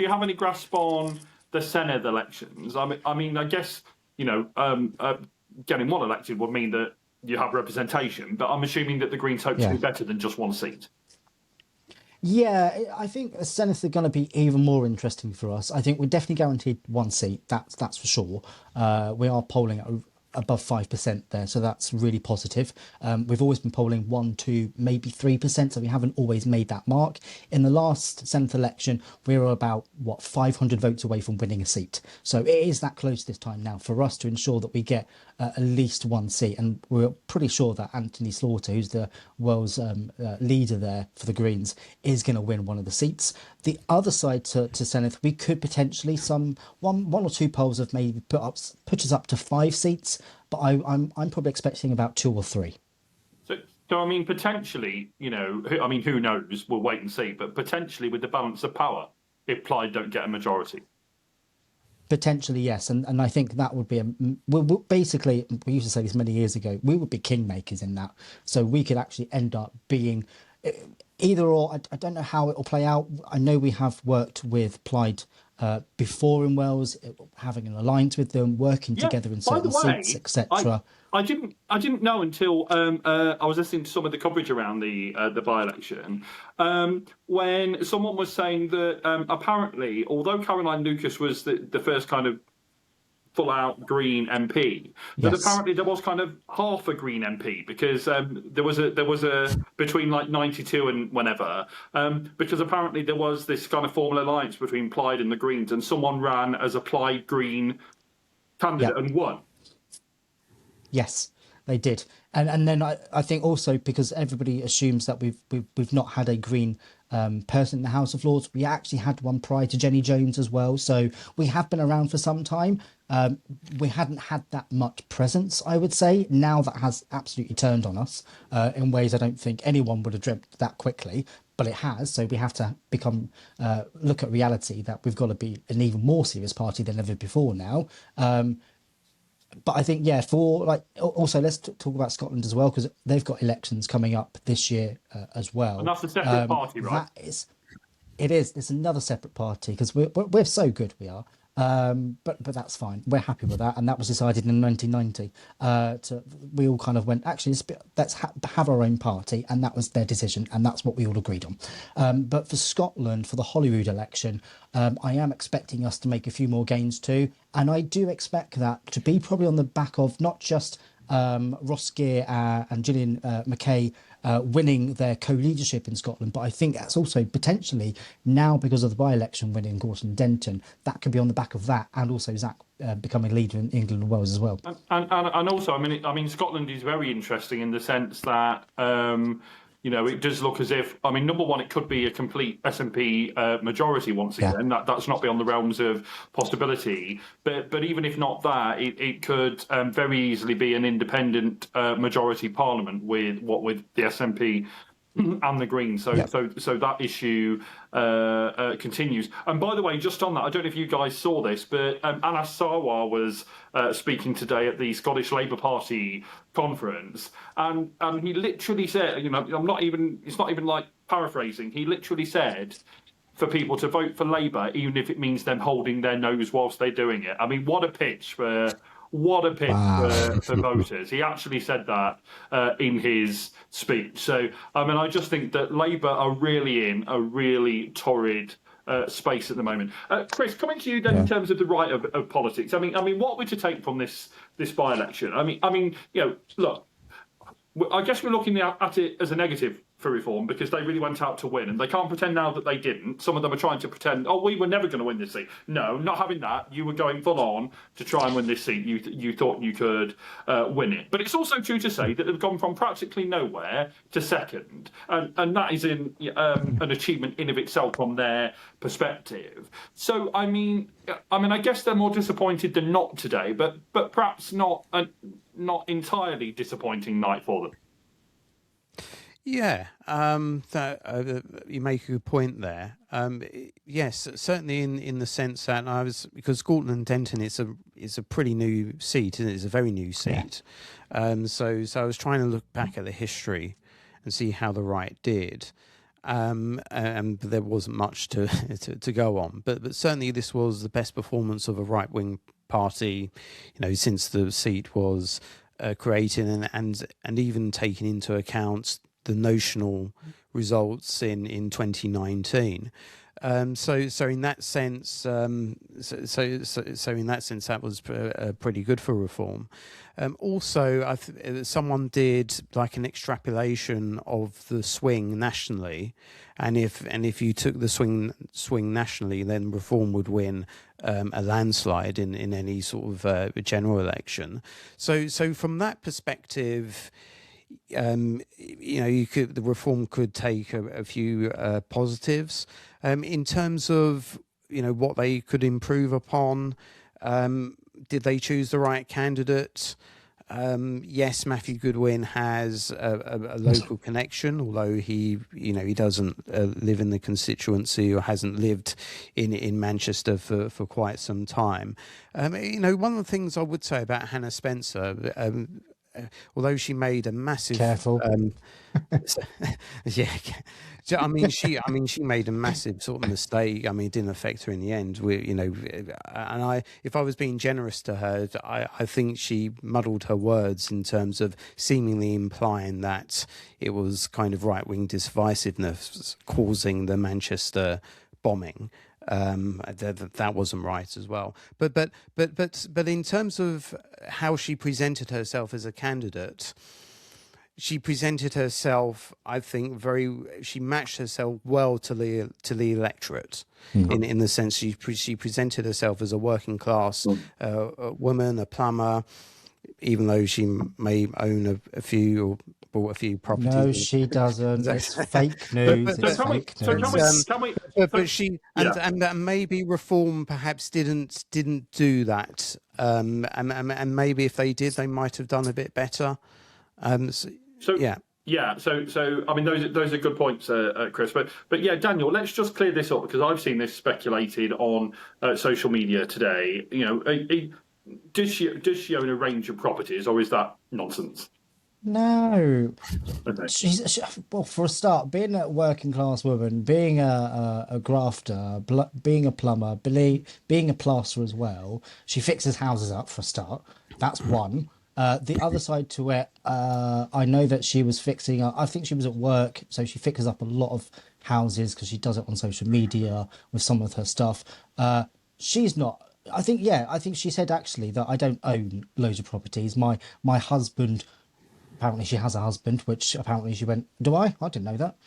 have any grasp on the Senedd elections? I mean, I guess getting one elected would mean that you have representation, but I'm assuming that the Greens hope to do better than just one seat. Yeah, I think the Senedd are going to be even more interesting for us. I think we're definitely guaranteed one seat. That's for sure. We are polling at above 5% there, so that's really positive. We've always been polling 1, 2, maybe 3%, so we haven't always made that mark. In the last Senedd election, we were about 500 votes away from winning a seat, so it is that close this time now for us to ensure that we get at least one seat, and we're pretty sure that Anthony Slaughter, who's the world's leader there for the Greens, is going to win one of the seats. The other side to Senedd, we could potentially one or two polls have maybe put us up to 5 seats, but I'm probably expecting about 2 or 3. So I mean, potentially, who knows? We'll wait and see. But potentially, with the balance of power, if Plaid don't get a majority. Potentially, yes, and I think that would be basically, we used to say this many years ago, we would be kingmakers in that. So we could actually end up being either or. I don't know how it will play out. I know we have worked with Plaid before in Wales, having an alliance with them, working together in certain seats, etc. I didn't know until I was listening to some of the coverage around the by-election when someone was saying that apparently, although Caroline Lucas was the first kind of full-out Green MP, that apparently there was kind of half a Green MP, because there was a between like 92 and whenever, because apparently there was this kind of formal alliance between Plaid and the Greens, and someone ran as a Plaid Green candidate and won. Yes, they did, and then I think also because everybody assumes that we've not had a Green person in the House of Lords. We actually had one prior to Jenny Jones as well, so we have been around for some time. We hadn't had that much presence, I would say. Now that has absolutely turned on us in ways I don't think anyone would have dreamt that quickly. but it has. So we have to look at reality that we've got to be an even more serious party than ever before now. But I think, also let's talk about Scotland as well, because they've got elections coming up this year as well. And that's a separate party, right? It is. It's another separate party because we're so good, we are. But that's fine. We're happy with that, and that was decided in 1990. We all kind of went, actually, let's have our own party, and that was their decision, and that's what we all agreed on. But for Scotland, for the Holyrood election, I am expecting us to make a few more gains too, and I do expect that to be probably on the back of not just Ross Gear and Gillian Mackay winning their co-leadership in Scotland, but I think that's also potentially now, because of the by-election win in Gorton and Denton, that could be on the back of that, and also Zack becoming leader in England and Wales as well. And also, I mean, Scotland is very interesting in the sense that it does look as if, number one, it could be a complete SNP majority once again. That's not beyond the realms of possibility. But even if not that, it could very easily be an independent majority parliament with the SNP and the Greens. So that issue continues. And by the way, just on that, I don't know if you guys saw this, but Anas Sarwar was speaking today at the Scottish Labour Party conference, and he literally said, it's not even like paraphrasing. He literally said for people to vote for Labour, even if it means them holding their nose whilst they're doing it. I mean, what a pitch for voters. He actually said that in his speech. So, I just think that Labour are really in a really torrid space at the moment. Chris, coming to you then in terms of the right of politics. I mean, what we're to take from this by-election? Look, I guess we're looking at it as a negative for Reform because they really went out to win, and they can't pretend now that they didn't. Some of them are trying to pretend, we were never going to win this seat. No, not having that. You were going full on to try and win this seat. You thought you could win it. But it's also true to say that they've gone from practically nowhere to second, and that is an achievement in of itself from their perspective. So I guess they're more disappointed than not today, but perhaps not entirely disappointing night for them. Yeah, you make a good point there. Yes, certainly in the sense that because Gorton and Denton is a pretty new seat, and it's a very new seat. Yeah. So I was trying to look back at the history and see how the right did, and there wasn't much to go on. But certainly this was the best performance of a right wing party, since the seat was created, and even taking into account the notional results in 2019. So in that sense, so in that sense, that was pretty good for Reform. Also, someone did like an extrapolation of the swing nationally, and if you took the swing nationally, then Reform would win a landslide in any sort of general election. So from that perspective, the Reform could take a few positives in terms of what they could improve upon. Did they choose the right candidate? Yes, Matthew Goodwin has a local connection, although he doesn't live in the constituency or hasn't lived in Manchester for quite some time. One of the things I would say about Hannah Spencer, although she made a massive she made a massive sort of mistake. It didn't affect her in the end. If I was being generous to her, I think she muddled her words in terms of seemingly implying that it was kind of right-wing divisiveness causing the Manchester bombing. That wasn't right as well. But in terms of how she presented herself as a candidate, she presented herself, I think, she matched herself well to the electorate, in the sense she presented herself as a working class woman, a plumber, even though she may own a few or bought a few properties. No, she doesn't. It's fake news. And maybe Reform perhaps didn't do that. And maybe if they did, they might have done a bit better. Yeah, so I mean, those are good points, Chris. But yeah, Daniel, let's just clear this up because I've seen this speculated on social media today. Does she own a range of properties, or is that nonsense? No, Okay. well, for a start, being a working class woman, being a grafter, being a plumber, being a plasterer as well, she fixes houses up for a start. That's one. The other side to it, I know that she was fixing. I think she was at work, so she fixes up a lot of houses because she does it on social media with some of her stuff. She's not. I think, yeah, I think she said actually that I don't own loads of properties. My husband, apparently she has a husband, which apparently she went, do I? I didn't know that.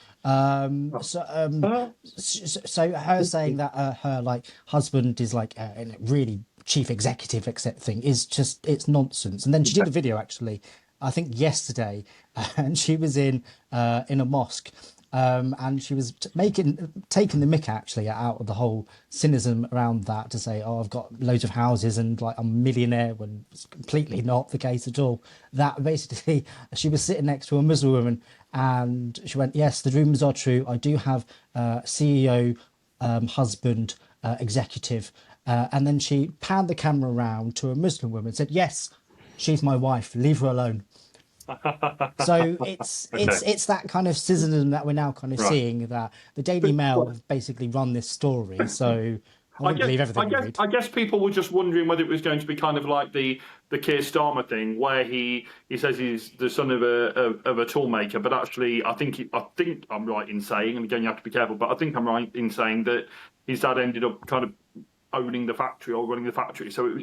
So her saying that her like husband is like a really chief executive except thing is just, it's nonsense. And then she did a video actually, I think yesterday, and she was in a mosque. And she was taking the mick actually out of the whole cynicism around that to say, oh, I've got loads of houses and like I'm a millionaire, when it's completely not the case at all. That basically, she was sitting next to a Muslim woman and she went, yes, the rumours are true. I do have CEO, husband, executive. And then she panned the camera around to a Muslim woman and said, yes, she's my wife, leave her alone. So it's that kind of cynicism that we're now kind of seeing, that the Daily Mail have basically run this story. So I wouldn't believe everything you read. I guess people were just wondering whether it was going to be kind of like the Keir Starmer thing, where he says he's the son of a toolmaker, but actually I think I'm right in saying, and again you have to be careful, but I think I'm right in saying that his dad ended up kind of owning the factory or running the factory. So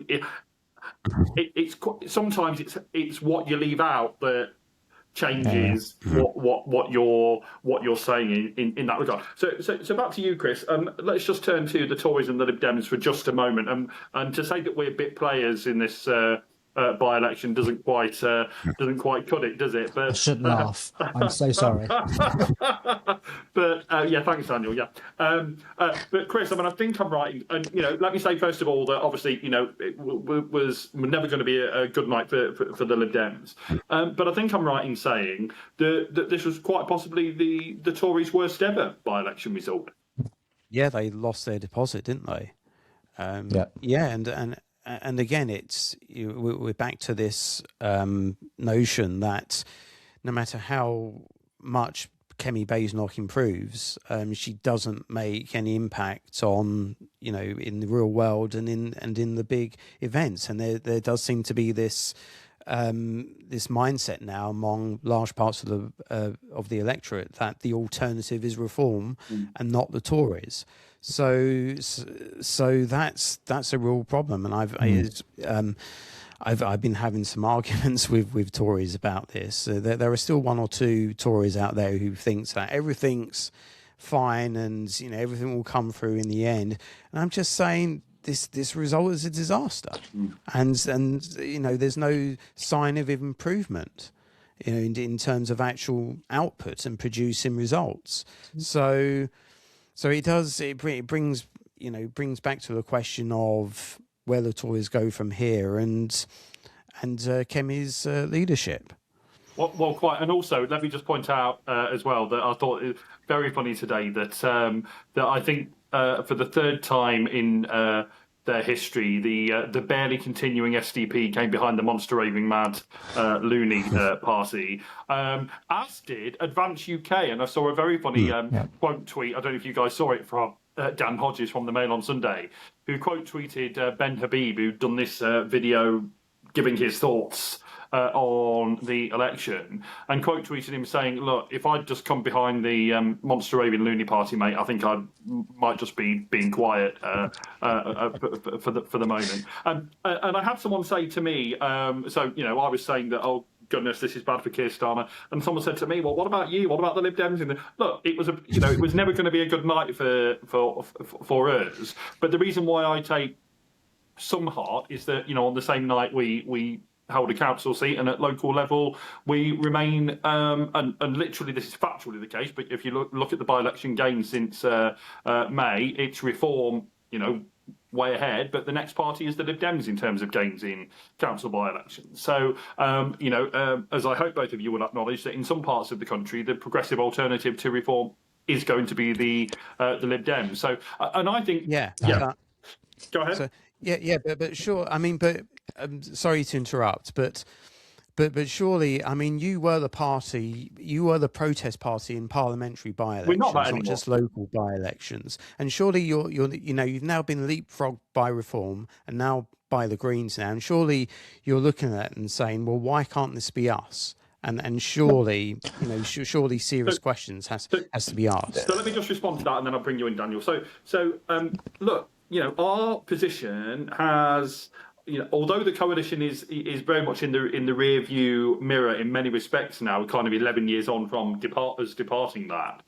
sometimes it's what you leave out that changes what you're saying in that regard. So back to you, Chris. Let's just turn to the Tories and the Lib Dems for just a moment. And to say that we're bit players in this by-election doesn't quite cut it, does it? But I shouldn't laugh. I'm so sorry. But yeah, thanks, Daniel. Yeah, but Chris, I mean, I think I'm right. And let me say first of all that obviously, it was never going to be a good night for the Lib Dems. But I think I'm right in saying that this was quite possibly the Tories' worst ever by-election result. Yeah, they lost their deposit, didn't they? Yeah, and again, we're back to this notion that no matter how much Kemi Badenoch improves, she doesn't make any impact on in the real world and in the big events. And there does seem to be this mindset now among large parts of the electorate that the alternative is reform and not the Tories. So that's a real problem, and I've been having some arguments with Tories about this. There are still one or two Tories out there who thinks that everything's fine and everything will come through in the end. And I'm just saying this result is a disaster, and there's no sign of improvement. In terms of actual output and producing results. So it does. It brings back to the question of where the Tories go from here, and Kemi's leadership. Well, quite, and also let me just point out as well that I thought it was very funny today that I think for the third time in their history, the barely continuing SDP came behind the monster raving mad loony party, as did Advance UK. And I saw a very funny quote tweet. I don't know if you guys saw it, from Dan Hodges from the Mail on Sunday, who quote tweeted Ben Habib, who'd done this video giving his thoughts on the election, and quote tweeted him saying, look, if I'd just come behind the monster raving loony party, mate, I think I might just be being quiet for the moment. And I had someone say to me, I was saying that, oh goodness, this is bad for Keir Starmer, and someone said to me, well, what about you? What about the Lib Dems? Look, it was it was never going to be a good night for us. But the reason why I take some heart is that on the same night we held a council seat, and at local level we remain and literally this is factually the case, but if you look at the by-election gains since May, it's reform way ahead, but the next party is the Lib Dems in terms of gains in council by-elections. So, as I hope both of you will acknowledge, that in some parts of the country, the progressive alternative to reform is going to be the Lib Dems. So, and I think, go ahead. So, but sure. I mean, but sorry to interrupt, but surely, I mean, you were the protest party in parliamentary by-elections, We're not that anymore. not just local by-elections. And surely you've now been leapfrogged by Reform and now by the Greens now. And surely you're looking at it and saying, well, why can't this be us? And surely, surely serious questions has to be asked. So let me just respond to that, and then I'll bring you in, Daniel. So look, our position has. Although the coalition is very much in the rear view mirror in many respects now, kind of 11 years on from departing that,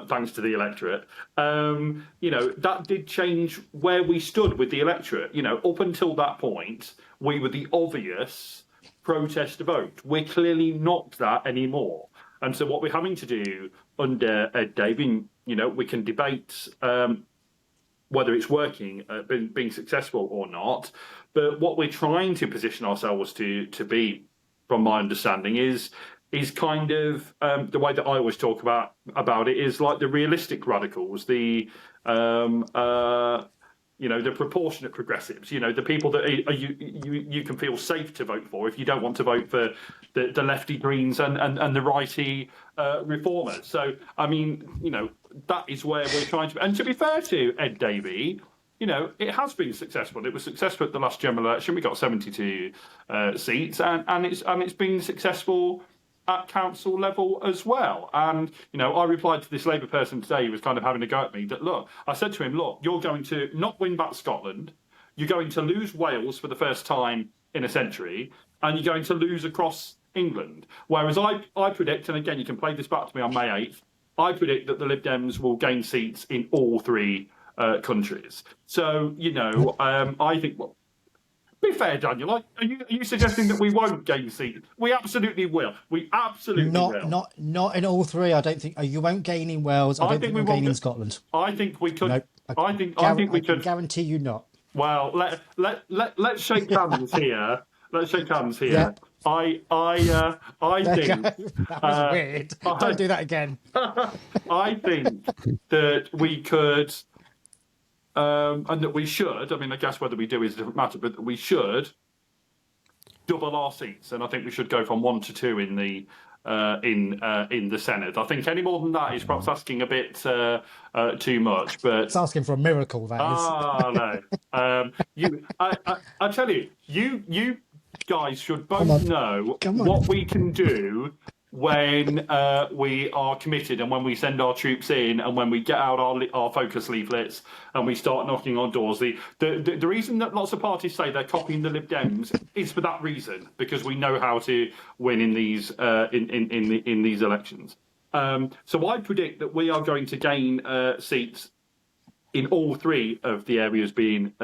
thanks to the electorate, that did change where we stood with the electorate. Up until that point, we were the obvious protest vote. We're clearly not that anymore. And so what we're having to do under Ed Davey, we can debate whether it's working, being successful or not. But what we're trying to position ourselves to be, from my understanding, is kind of the way that I always talk about it is like the realistic radicals, the proportionate progressives, the people that you can feel safe to vote for if you don't want to vote for the lefty Greens and the righty reformers. So, I mean, that is where we're trying to. And to be fair to Ed Davey, it has been successful. It was successful at the last general election. We got 72 seats, and it's been successful at council level as well. And, I replied to this Labour person today who was kind of having a go at me that, look, I said to him, look, you're going to not win back Scotland, you're going to lose Wales for the first time in a century, and you're going to lose across England. Whereas I predict, and again, you can play this back to me on May 8th, I predict that the Lib Dems will gain seats in all three countries. So, I think, well, be fair, Daniel. Are you suggesting that we won't gain seats? We absolutely will. We absolutely will. Not in all three. I don't think you won't gain in Wales. I don't think we'll gain in Scotland. I think we could. Nope. I think we could. Guarantee you not. Well, let's shake hands here. Let's shake hands here. Yeah. I think that was weird. Don't do that again. I think that we could. And that we should, I mean, I guess whether we do is a different matter, but we should double our seats. And I think we should go from 1 to 2 in the Senate. I think any more than that is perhaps asking a bit too much. But it's asking for a miracle, that is. No. I tell you, you guys should both know what we can do when we are committed and when we send our troops in and when we get out our focus leaflets and we start knocking on doors. The reason that lots of parties say they're copying the Lib Dems is for that reason, because we know how to win in these in these elections. So I predict that we are going to gain seats in all three of the areas being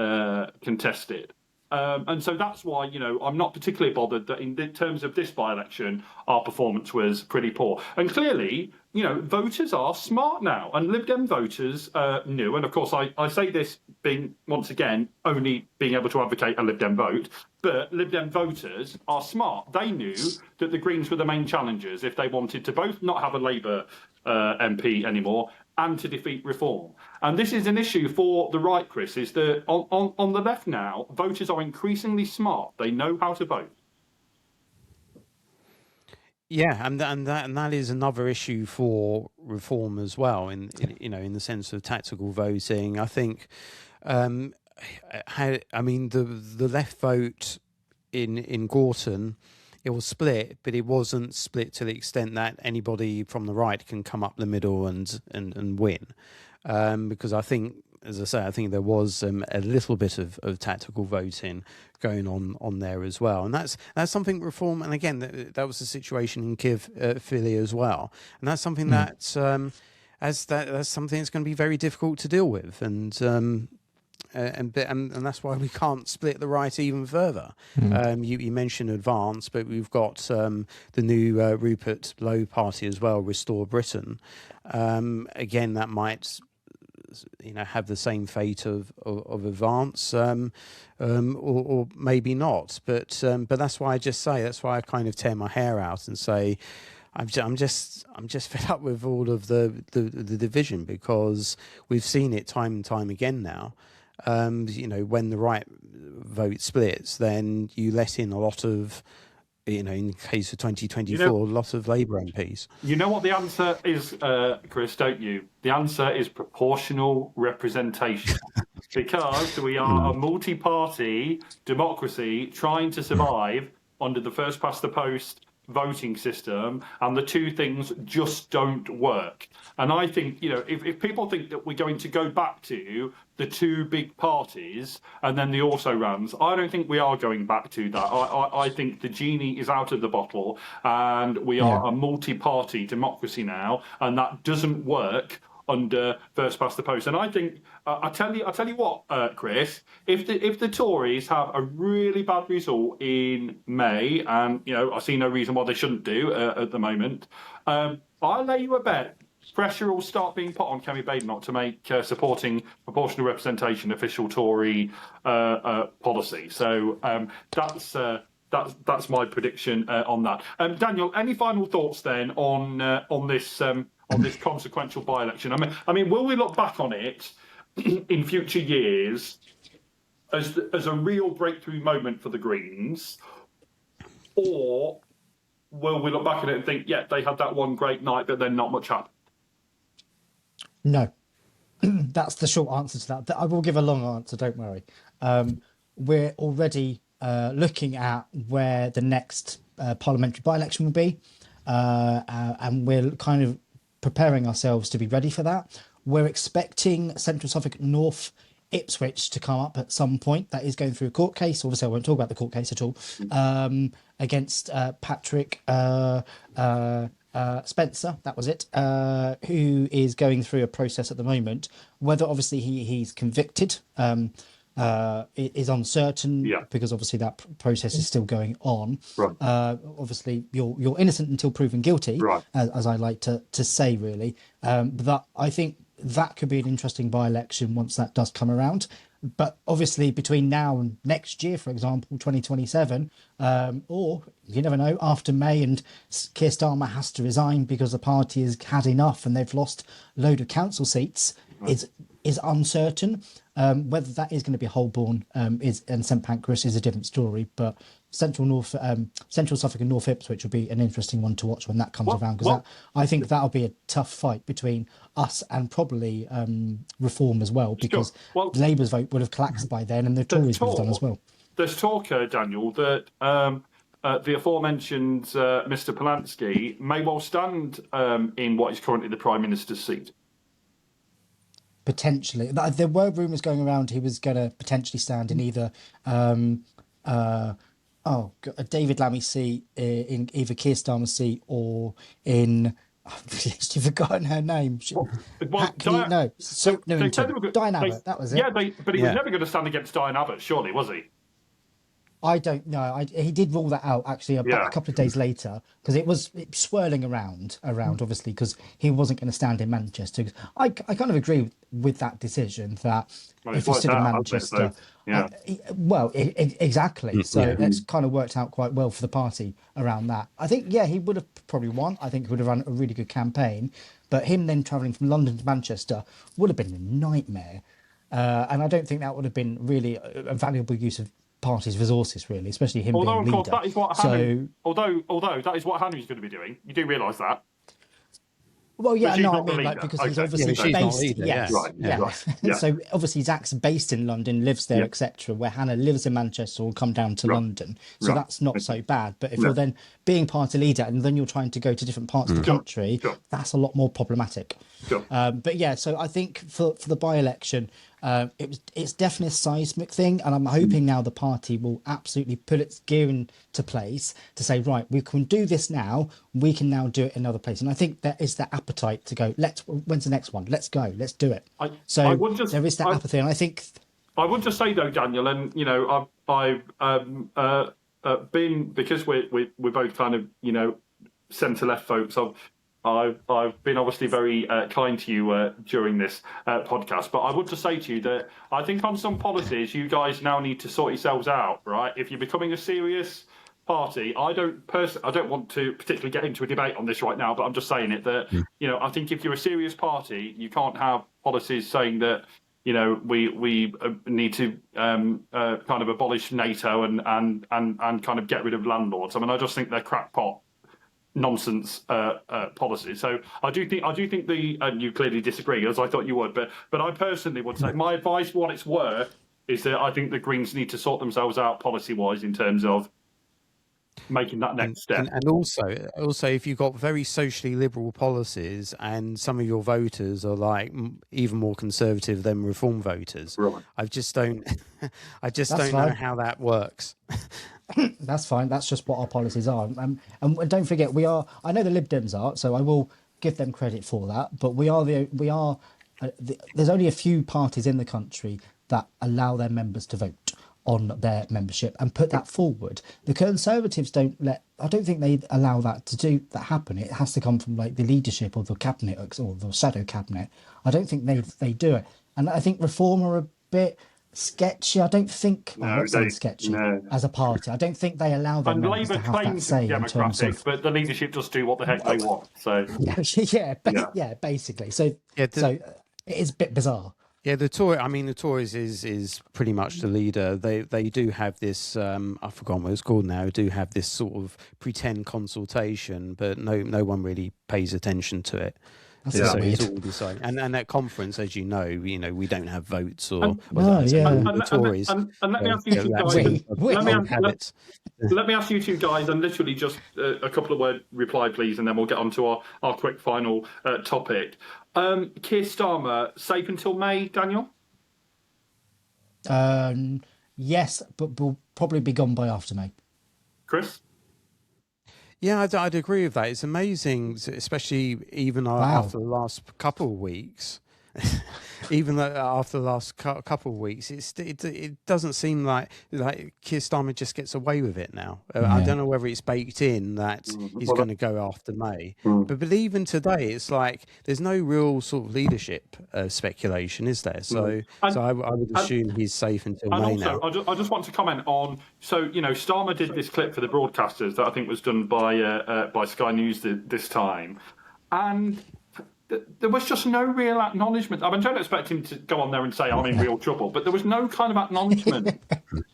contested. And so that's why, I'm not particularly bothered that in terms of this by-election, our performance was pretty poor. And clearly, voters are smart now, and Lib Dem voters knew. And of course, I say this being, once again, only being able to advocate a Lib Dem vote, but Lib Dem voters are smart. They knew that the Greens were the main challengers if they wanted to both not have a Labour MP anymore and to defeat reform. And this is an issue for the right, Chris, is that on the left now, voters are increasingly smart. They know how to vote. Yeah, and that is another issue for reform as well, in the sense of tactical voting. I think, the left vote in Gorton, it was split, but it wasn't split to the extent that anybody from the right can come up the middle and win. Because I think, as I say, I think there was a little bit of tactical voting going on there as well. And that's something reform, and again, that was the situation in Philly as well. And that's something that's something that's going to be very difficult to deal with. And that's why we can't split the right even further. You mentioned Advance, but we've got the new Rupert Lowe party as well, Restore Britain. Again, that might have the same fate of advance, or maybe not. But that's why that's why I kind of tear my hair out and say, I'm just fed up with all of the division, because we've seen it time and time again now. When the right vote splits, then you let in a lot of, in the case of 2024, a lot of Labour MPs. You know what the answer is, Chris, don't you? The answer is proportional representation. Because we are a multi-party democracy trying to survive under the first past the post voting system, and the two things just don't work. And I think, if people think that we're going to go back to the two big parties and then the also-rans, I don't think we are going back to that. I think the genie is out of the bottle, and we are a multi-party democracy now, and that doesn't work under first past the post. And I think I tell you what, Chris, if the Tories have a really bad result in May, and I see no reason why they shouldn't do at the moment, I'll lay you a bet pressure will start being put on Kemi Badenoch to make supporting proportional representation official Tory policy. So that's my prediction on that. Daniel, any final thoughts then on this consequential by-election? I mean, will we look back on it in future years as a real breakthrough moment for the Greens, or will we look back at it and think, yeah, they had that one great night, but then not much happened? No, that's the short answer to that. I will give a long answer, don't worry. We're already looking at where the next parliamentary by-election will be, and we're kind of preparing ourselves to be ready for that. We're expecting Central Suffolk, North Ipswich to come up at some point. That is going through a court case. Obviously, I won't talk about the court case at all, against Patrick Spencer, that was it, who is going through a process at the moment. Whether obviously he's convicted is uncertain, because obviously that process is still going on. Right. Obviously, you're innocent until proven guilty, right, as I like to say, really. But I think that could be an interesting by-election once that does come around. But obviously, between now and next year, for example, 2027, or you never know, after May and Keir Starmer has to resign because the party has had enough and they've lost a load of council seats, is uncertain. Whether that is going to be Holborn and St Pancras is a different story. But Central Suffolk and North Ipswich will be an interesting one to watch when that comes around, because I think that'll be a tough fight between us and probably Reform as well, because Labour's vote would have collapsed by then, and the Tories would have done as well. There's talk, Daniel, that the aforementioned Mr Polanski may well stand in what is currently the Prime Minister's seat. Potentially. There were rumours going around he was going to potentially stand in either David Lammy's seat, in either Keir Starmer's seat, or in... I've forgotten her name. Diane Abbott, that was it. Yeah, but he was never going to stand against Diane Abbott, surely, was he? I don't know. He did rule that out actually a couple of days later, because it was swirling around obviously, because he wasn't going to stand in Manchester. I kind of agree with that decision, that if he stood in Manchester, exactly. So it's kind of worked out quite well for the party around that. I think he would have probably won. I think he would have run a really good campaign, but him then travelling from London to Manchester would have been a nightmare, and I don't think that would have been really a valuable use of party's resources, really, especially him being leader. Although, of course, that is what although that is what Hannu's going to be doing. You do realise that? Well, because he's obviously based. Right. So obviously Zack's based in London, lives there, etc. Where Hannah lives in Manchester, will come down to London. So that's not so bad. But if you're then being party leader and then you're trying to go to different parts of the country, that's a lot more problematic. So I think for the by-election, it's definitely a seismic thing, and I'm hoping now the party will absolutely put its gear into place to say, right, we can do this now, we can now do it in another place. And I think there is that appetite to go, when's the next one? Let's go, let's do it. There is that apathy, and I think... I would just say, though, Daniel, and, I've been, because we're both kind of, centre-left folks, I've been obviously very kind to you during this podcast, but I want to say to you that I think on some policies you guys now need to sort yourselves out, right? If you're becoming a serious party, I don't want to particularly get into a debate on this right now, but I'm just saying it that I think if you're a serious party, you can't have policies saying that we need to kind of abolish NATO and kind of get rid of landlords. I mean, I just think they're crackpot nonsense policies. So I do think and you clearly disagree, as I thought you would, but I personally would say my advice, for what it's worth, is that I think the Greens need to sort themselves out policy-wise in terms of making that next step. And also, if you've got very socially liberal policies and some of your voters are like even more conservative than reform voters, right. I just don't know how that works. That's fine. That's just what our policies are. And don't forget, I know the Lib Dems are, so I will give them credit for that. But there's only a few parties in the country that allow their members to vote on their membership and put that forward. The Conservatives I don't think they allow that happen. It has to come from like the leadership or the cabinet or the shadow cabinet. I don't think they do it. And I think Reform are a bit sketchy. I don't think sketchy as a party. I don't think they allow their members to have that say in terms of. But the leadership just do what the heck they want. So basically. So it is a bit bizarre. Yeah, the Tories is pretty much the leader. They do have this. I've forgotten what it's called now. Do have this sort of pretend consultation, but no one really pays attention to it. So it's all decided. And at conference, as you know, we don't have votes or the Tories. And let me ask you two guys. Let me ask you two guys, and literally just a couple of word reply, please, and then we'll get on to our quick final topic. Keir Starmer, safe until May, Daniel? Yes, but will probably be gone by after May. Chris? Yeah, I'd agree with that. It's amazing, especially even after the last couple of weeks. Even after the last couple of weeks, it doesn't seem like Keir Starmer just gets away with it now. I don't know whether it's baked in that he's going to go after May, but even today, it's like there's no real sort of leadership speculation, is there? So I would assume he's safe until May now. I just want to comment on. So Starmer did this clip for the broadcasters that I think was done by Sky News this time, and there was just no real acknowledgement. I mean, don't expect him to go on there and say, I'm in real trouble, but there was no kind of acknowledgement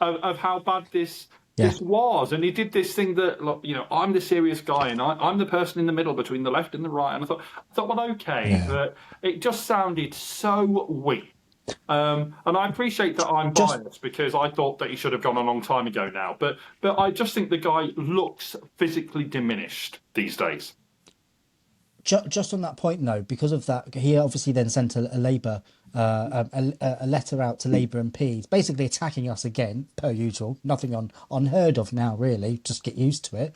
of how bad this was. And he did this thing that, look, I'm the serious guy and I'm the person in the middle between the left and the right. And I thought, well, okay, but it just sounded so weak. And I appreciate that I'm biased because I thought that he should have gone a long time ago now. But I just think the guy looks physically diminished these days. Just on that point, though, because of that, he obviously then sent a Labour a letter out to Labour MPs, basically attacking us again, per usual. Nothing unheard of now, really. Just get used to it.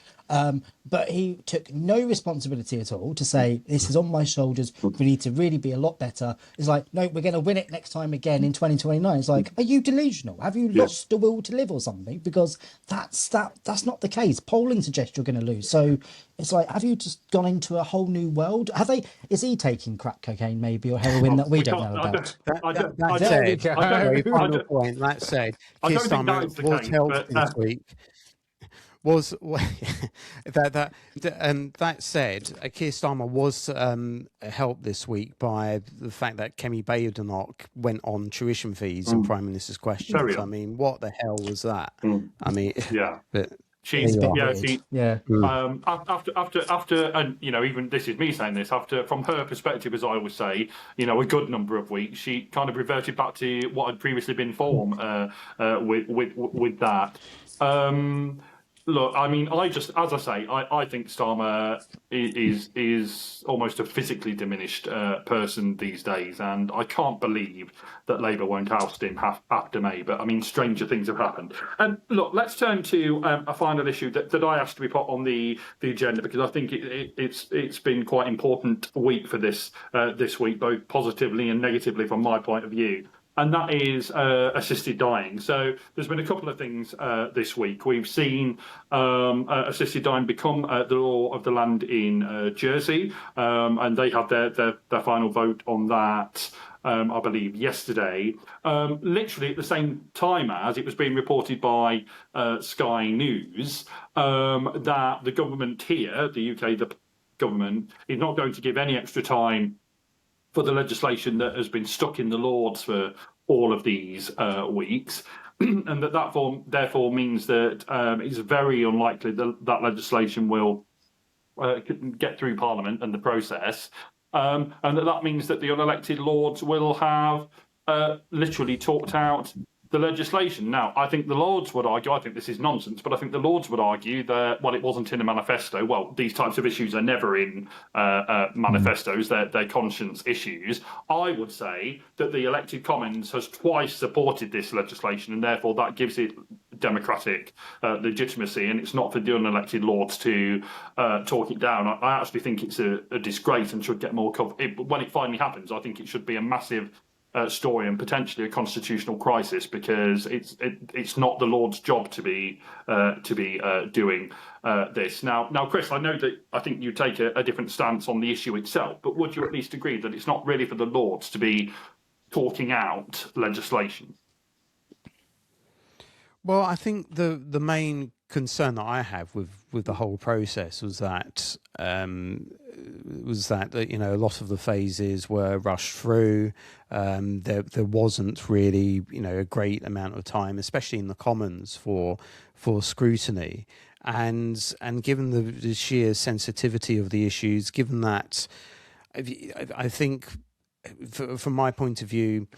But he took no responsibility at all to say, this is on my shoulders. We need to really be a lot better. It's like, no, we're going to win it next time again in 2029. It's like, are you delusional? Have you lost the will to live or something? Because that's not the case. Polling suggests you're going to lose. So it's like, have you just gone into a whole new world? Is he taking crack cocaine maybe or heroin that we don't know about? That said, final point. That said, Keir Starmer was helped this week. That said, Keir Starmer was helped this week by the fact that Kemi Badenoch went on tuition fees and Prime Minister's questions. I mean, what the hell was that? I mean, but. After, and even this is me saying this, from her perspective, as I always say, a good number of weeks, she kind of reverted back to what had previously been form with that. Look, I mean, I think Starmer is almost a physically diminished person these days, and I can't believe that Labour won't oust him after May. But I mean, stranger things have happened. And look, let's turn to a final issue that I asked to be put on the agenda because I think it's been quite important week for this week, both positively and negatively from my point of view. and that is assisted dying. So there's been a couple of things this week. We've seen assisted dying become the law of the land in Jersey, and they had their final vote on that, I believe, yesterday. Literally at the same time as it was being reported by Sky News that the government here, the UK, the government, is not going to give any extra time for the legislation that has been stuck in the Lords for all of these weeks, and that therefore means that it's very unlikely that legislation will get through Parliament and the process, and that means that the unelected Lords will have literally talked out the legislation. Now, I think the Lords would argue, I think this is nonsense, but I think the Lords would argue that, well, it wasn't in a manifesto. Well, these types of issues are never in manifestos, they're conscience issues. I would say that the elected Commons has twice supported this legislation, and therefore that gives it democratic legitimacy, and it's not for the unelected Lords to talk it down. I actually think it's a disgrace and should get more coverage. When it finally happens, I think it should be a massive story and potentially a constitutional crisis, because it's not the Lord's job to be doing this. Now, Chris, I think you take a different stance on the issue itself, but would you at least agree that it's not really for the Lords to be talking out legislation? Well, I think the main concern that I have with the whole process was that a lot of the phases were rushed through. There wasn't really a great amount of time, especially in the Commons, for scrutiny. And given the sheer sensitivity of the issues, given that I think from my point of view,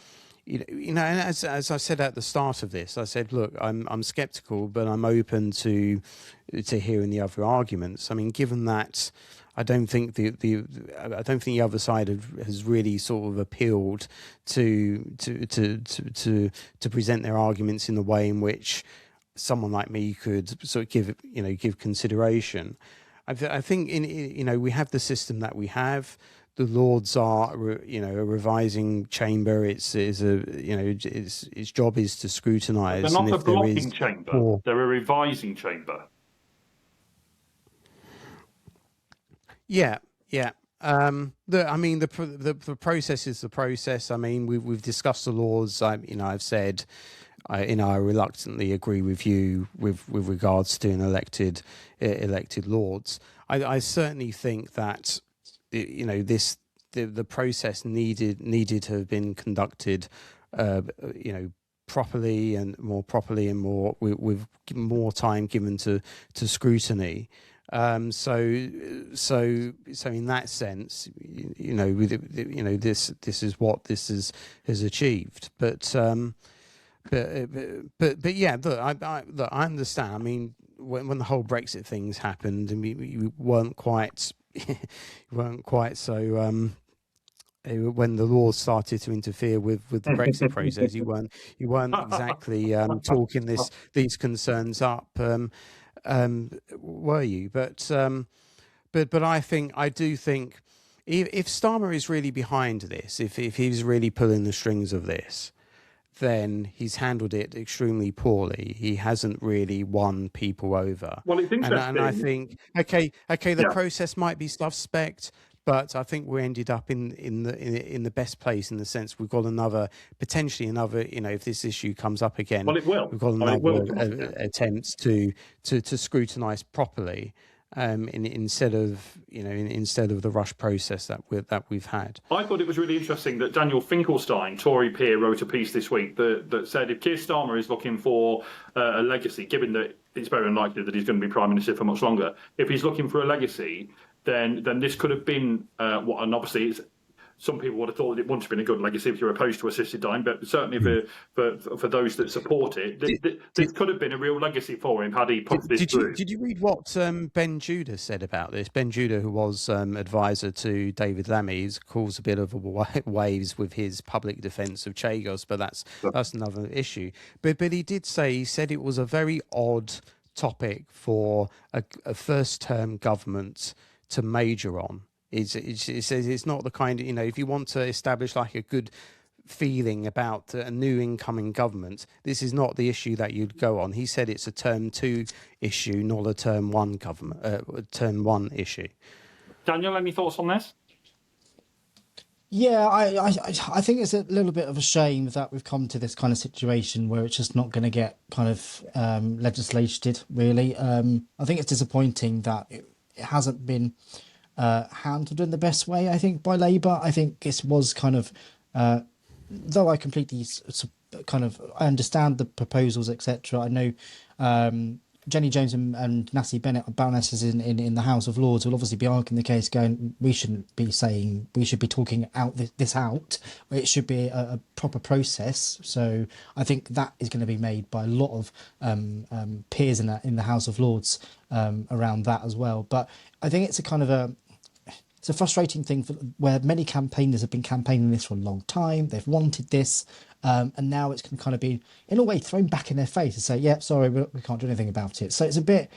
and as I said at the start of this, I said, look, I'm sceptical, but I'm open to hearing the other arguments. I mean, given that I don't think the other side has really sort of appealed to present their arguments in the way in which someone like me could sort of give consideration. I think we have the system that we have. The Lords are, a revising chamber. Its job is to scrutinise. They're not a blocking chamber. They're a revising chamber. Yeah. The process is the process. I mean, we've discussed the laws. I've said, I reluctantly agree with you with regards to an elected Lords. I certainly think that the process needed to have been conducted properly and more with more time given to scrutiny. So in that sense, this is what this has achieved. But yeah, look, I understand. I mean, when the whole Brexit things happened, and we weren't quite so. When the laws started to interfere with the Brexit process, you weren't exactly talking these concerns up, were you? But I do think if Starmer is really behind this, if he's really pulling the strings of this, then he's handled it extremely poorly. He hasn't really won people over. Well, it's interesting. And I think, the process might be suspect, but I think we ended up in the best place, in the sense we've got potentially another, if this issue comes up again. Well, it will. We've got another attempts to scrutinise properly. Instead of the rush process that we've had. I thought it was really interesting that Daniel Finkelstein, Tory peer, wrote a piece this week that said if Keir Starmer is looking for a legacy, given that it's very unlikely that he's going to be Prime Minister for much longer, if he's looking for a legacy, then this could have been and obviously some people would have thought it wouldn't have been a good legacy if you're opposed to assisted dying, but certainly for those that support it, this could have been a real legacy for him had he put this through. Did you read what Ben Judah said about this? Ben Judah, who was advisor to David Lammy, caused a bit of waves with his public defence of Chagos, but that's another issue. But he said it was a very odd topic for a first-term government to major on. It says it's not the kind of, if you want to establish like a good feeling about a new incoming government, this is not the issue that you'd go on. He said it's a term 2 issue, not a term 1 term 1 issue. Daniel, any thoughts on this? Yeah, I think it's a little bit of a shame that we've come to this kind of situation where it's just not going to get kind of legislated, really. I think it's disappointing that it hasn't been handled in the best way, I think, by Labour. I think this was kind of, though I completely I understand the proposals, etc. I know Jenny Jones and Nassie Bennett, baronesses in the House of Lords, will obviously be arguing the case, going, we shouldn't be saying, we should be talking this out. It should be a proper process. So I think that is going to be made by a lot of peers in the House of Lords around that as well. But I think it's it's a frustrating thing where many campaigners have been campaigning this for a long time. They've wanted this. And now it's going to kind of be, in a way, thrown back in their face and say, yeah, sorry, we can't do anything about it. So it's a bit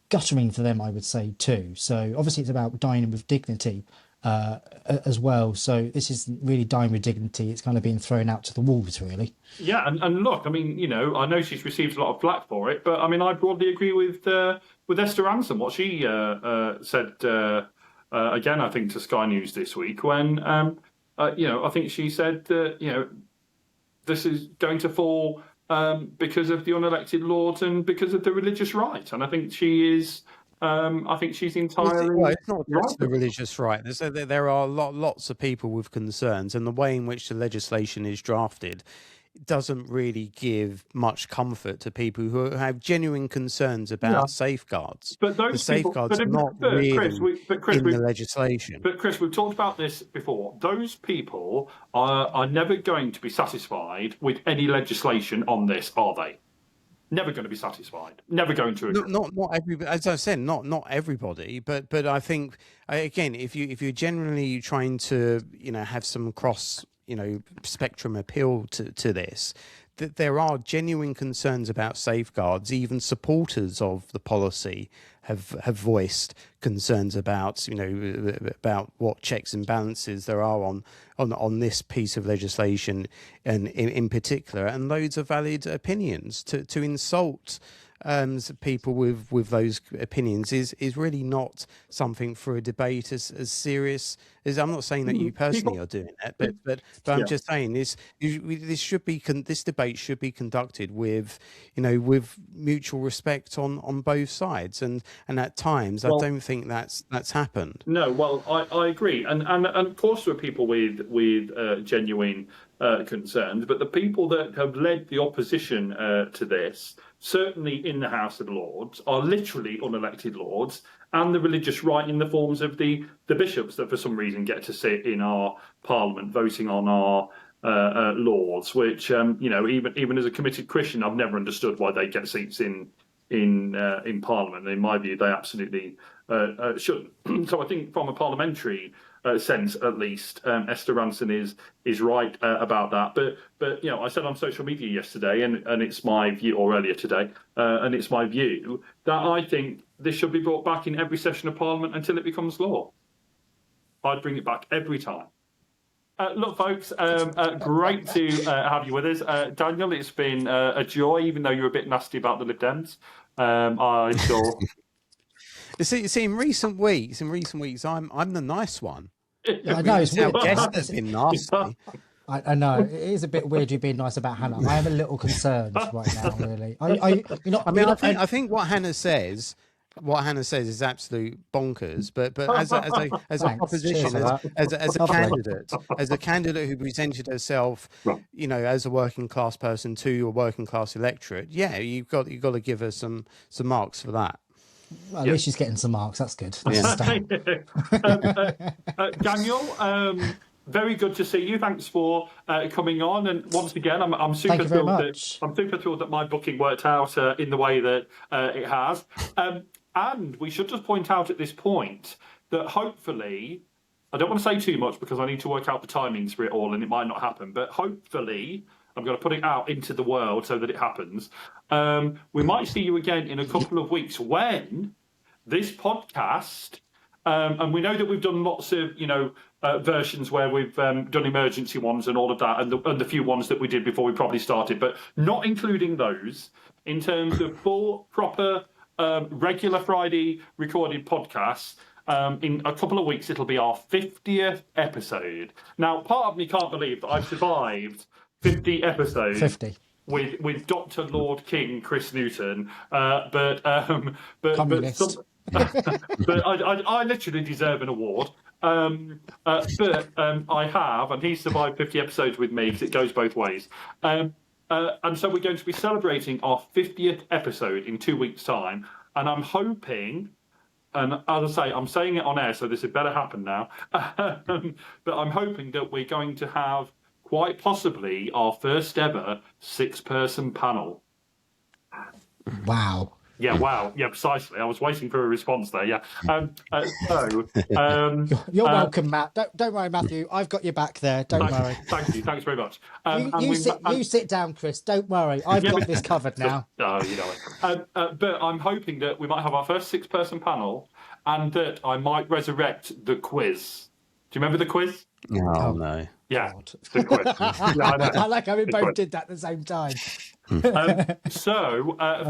guttering for them, I would say, too. So obviously it's about dying with dignity as well. So this isn't really dying with dignity. It's kind of being thrown out to the wolves, really. Yeah, and look, I mean, I know she's received a lot of flack for it, but I mean, I broadly agree with Esther Ransom, what she said, again, I think, to Sky News this week, when, I think she said that, this is going to fall because of the unelected Lords and because of the religious right. And I think she is, she's entirely... Well, it's not just the religious right. There are lots of people with concerns, and the way in which the legislation is drafted doesn't really give much comfort to people who have genuine concerns about safeguards. But those safeguards are not really in the legislation. But Chris, we've talked about this before. Those people are never going to be satisfied with any legislation on this, are they? Never going to be satisfied. Never going to agree. Not everybody. As I said, not everybody. But I think, again, if you're generally trying to have some cross spectrum appeal to this, that there are genuine concerns about safeguards. Even supporters of the policy have voiced concerns about about what checks and balances there are on this piece of legislation, and in particular, and loads of valid opinions. To insult people with those opinions is really not something for a debate as serious as... I'm not saying that you personally are doing that, but I'm just saying this debate should be conducted with mutual respect on both sides, and at times I don't think that's happened. No, well, I agree, and of course there are people with genuine concerns, but the people that have led the opposition to this, certainly in the House of Lords, are literally unelected Lords, and the religious right in the forms of the bishops that for some reason get to sit in our Parliament voting on our laws, which even as a committed Christian, I've never understood why they get seats in Parliament. In my view, they absolutely shouldn't. So I think from a parliamentary sense, at least, Esther Ranson is right about that. But I said on social media yesterday, and it's my view, or earlier today, and it's my view that I think this should be brought back in every session of Parliament until it becomes law. I'd bring it back every time. Look, folks, great to have you with us. Daniel, it's been a joy, even though you were a bit nasty about the Lib Dems. I saw... You see, in recent weeks, I'm the nice one. I know, it's weird. Guests have been nasty. I know, it is a bit weird you being nice about Hannah. I am a little concerned right now, really. I think what Hannah says is absolute bonkers. But as a proposition, as a candidate who presented herself, as a working class person to your working class electorate, you've got to give her some marks for that. Well, at least she's getting some marks. That's good. Daniel, very good to see you. Thanks for coming on. And once again, I'm super thrilled. I'm super thrilled that my booking worked out in the way that it has. And we should just point out at this point that hopefully, I don't want to say too much because I need to work out the timings for it all, and it might not happen. But hopefully, I'm going to put it out into the world so that it happens. We might see you again in a couple of weeks when this podcast And we know that we've done lots of, versions where we've done emergency ones and all of that, and the few ones that we did before we probably started, but not including those in terms of full, proper, regular Friday recorded podcasts. In a couple of weeks, it'll be our 50th episode. Now, part of me can't believe that I've survived 50 episodes. 50. With Dr. Lord King Chris Newton, but I literally deserve an award. But I have, and he's survived 50 episodes with me because it goes both ways. And so we're going to be celebrating our 50th episode in 2 weeks' time, and I'm hoping. And as I say, I'm saying it on air, so this had better happen now. But I'm hoping that we're going to have quite possibly our first ever 6-person panel. Wow. Yeah, wow. Yeah, precisely. I was waiting for a response there. Yeah. You're welcome, Matt. Don't worry, Matthew. I've got your back there. Don't worry. Thank you. Thanks very much. You sit down, Chris. Don't worry. I've got this covered now. Oh, you know it. But I'm hoping that we might have our first 6-person panel, and that I might resurrect the quiz. Do you remember the quiz? Oh, no. Yeah, God. the quiz. Yeah, I know. I like how we both did that at the same time.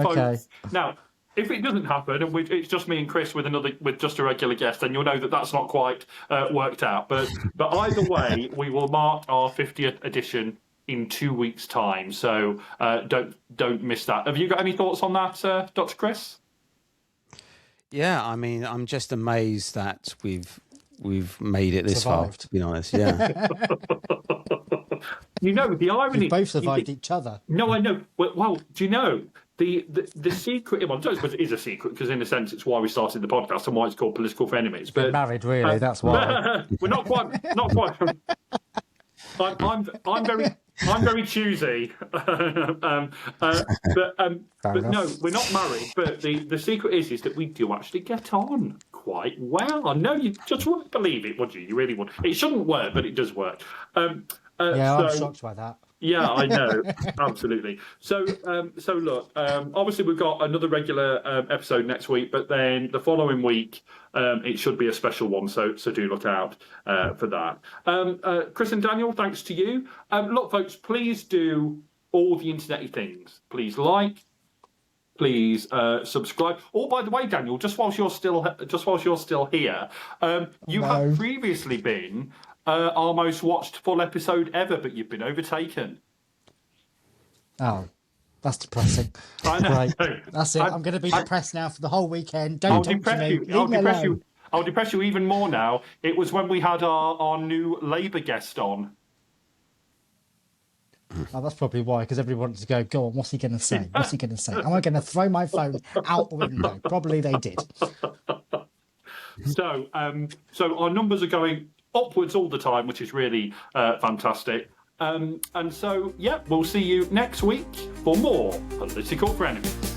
Folks, now, if it doesn't happen and it's just me and Chris with just a regular guest, then you'll know that that's not quite worked out. But either way, we will mark our 50th edition in 2 weeks' time. So don't miss that. Have you got any thoughts on that, Dr. Chris? Yeah, I mean, I'm just amazed that we've made it this far, to be honest. Yeah. The irony. We've both survived each other. No, I know. Well, do you know the secret? Well, I don't suppose it is a secret because, in a sense, it's why we started the podcast and why it's called Political Frenemies. But we're married, really. That's why. We're not quite. I'm very choosy. But no, we're not married. But the secret is that we do actually get on quite well. I know you just wouldn't believe it, would you? You really would. It shouldn't work, but it does work. I'm shocked by that. Yeah, I know, absolutely. So look, obviously we've got another regular episode next week, but then the following week it should be a special one. So do look out for that. Chris and Daniel, thanks to you. Look, folks, please do all the internety things. Please like. Please subscribe. Oh, by the way, Daniel, just whilst you're still here, you have previously been our most watched full episode ever, but you've been overtaken. Oh, that's depressing. I know. Right. That's it. I'm going to be depressed now for the whole weekend. Don't talk to me. I'll depress you even more now. It was when we had our new Labour guest on. Oh, that's probably why, because everyone wanted to go on, what's he going to say? What's he going to say? Am I going to throw my phone out the window? Probably they did. So our numbers are going upwards all the time, which is really fantastic. And so, yeah, we'll see you next week for more Political Frenemies.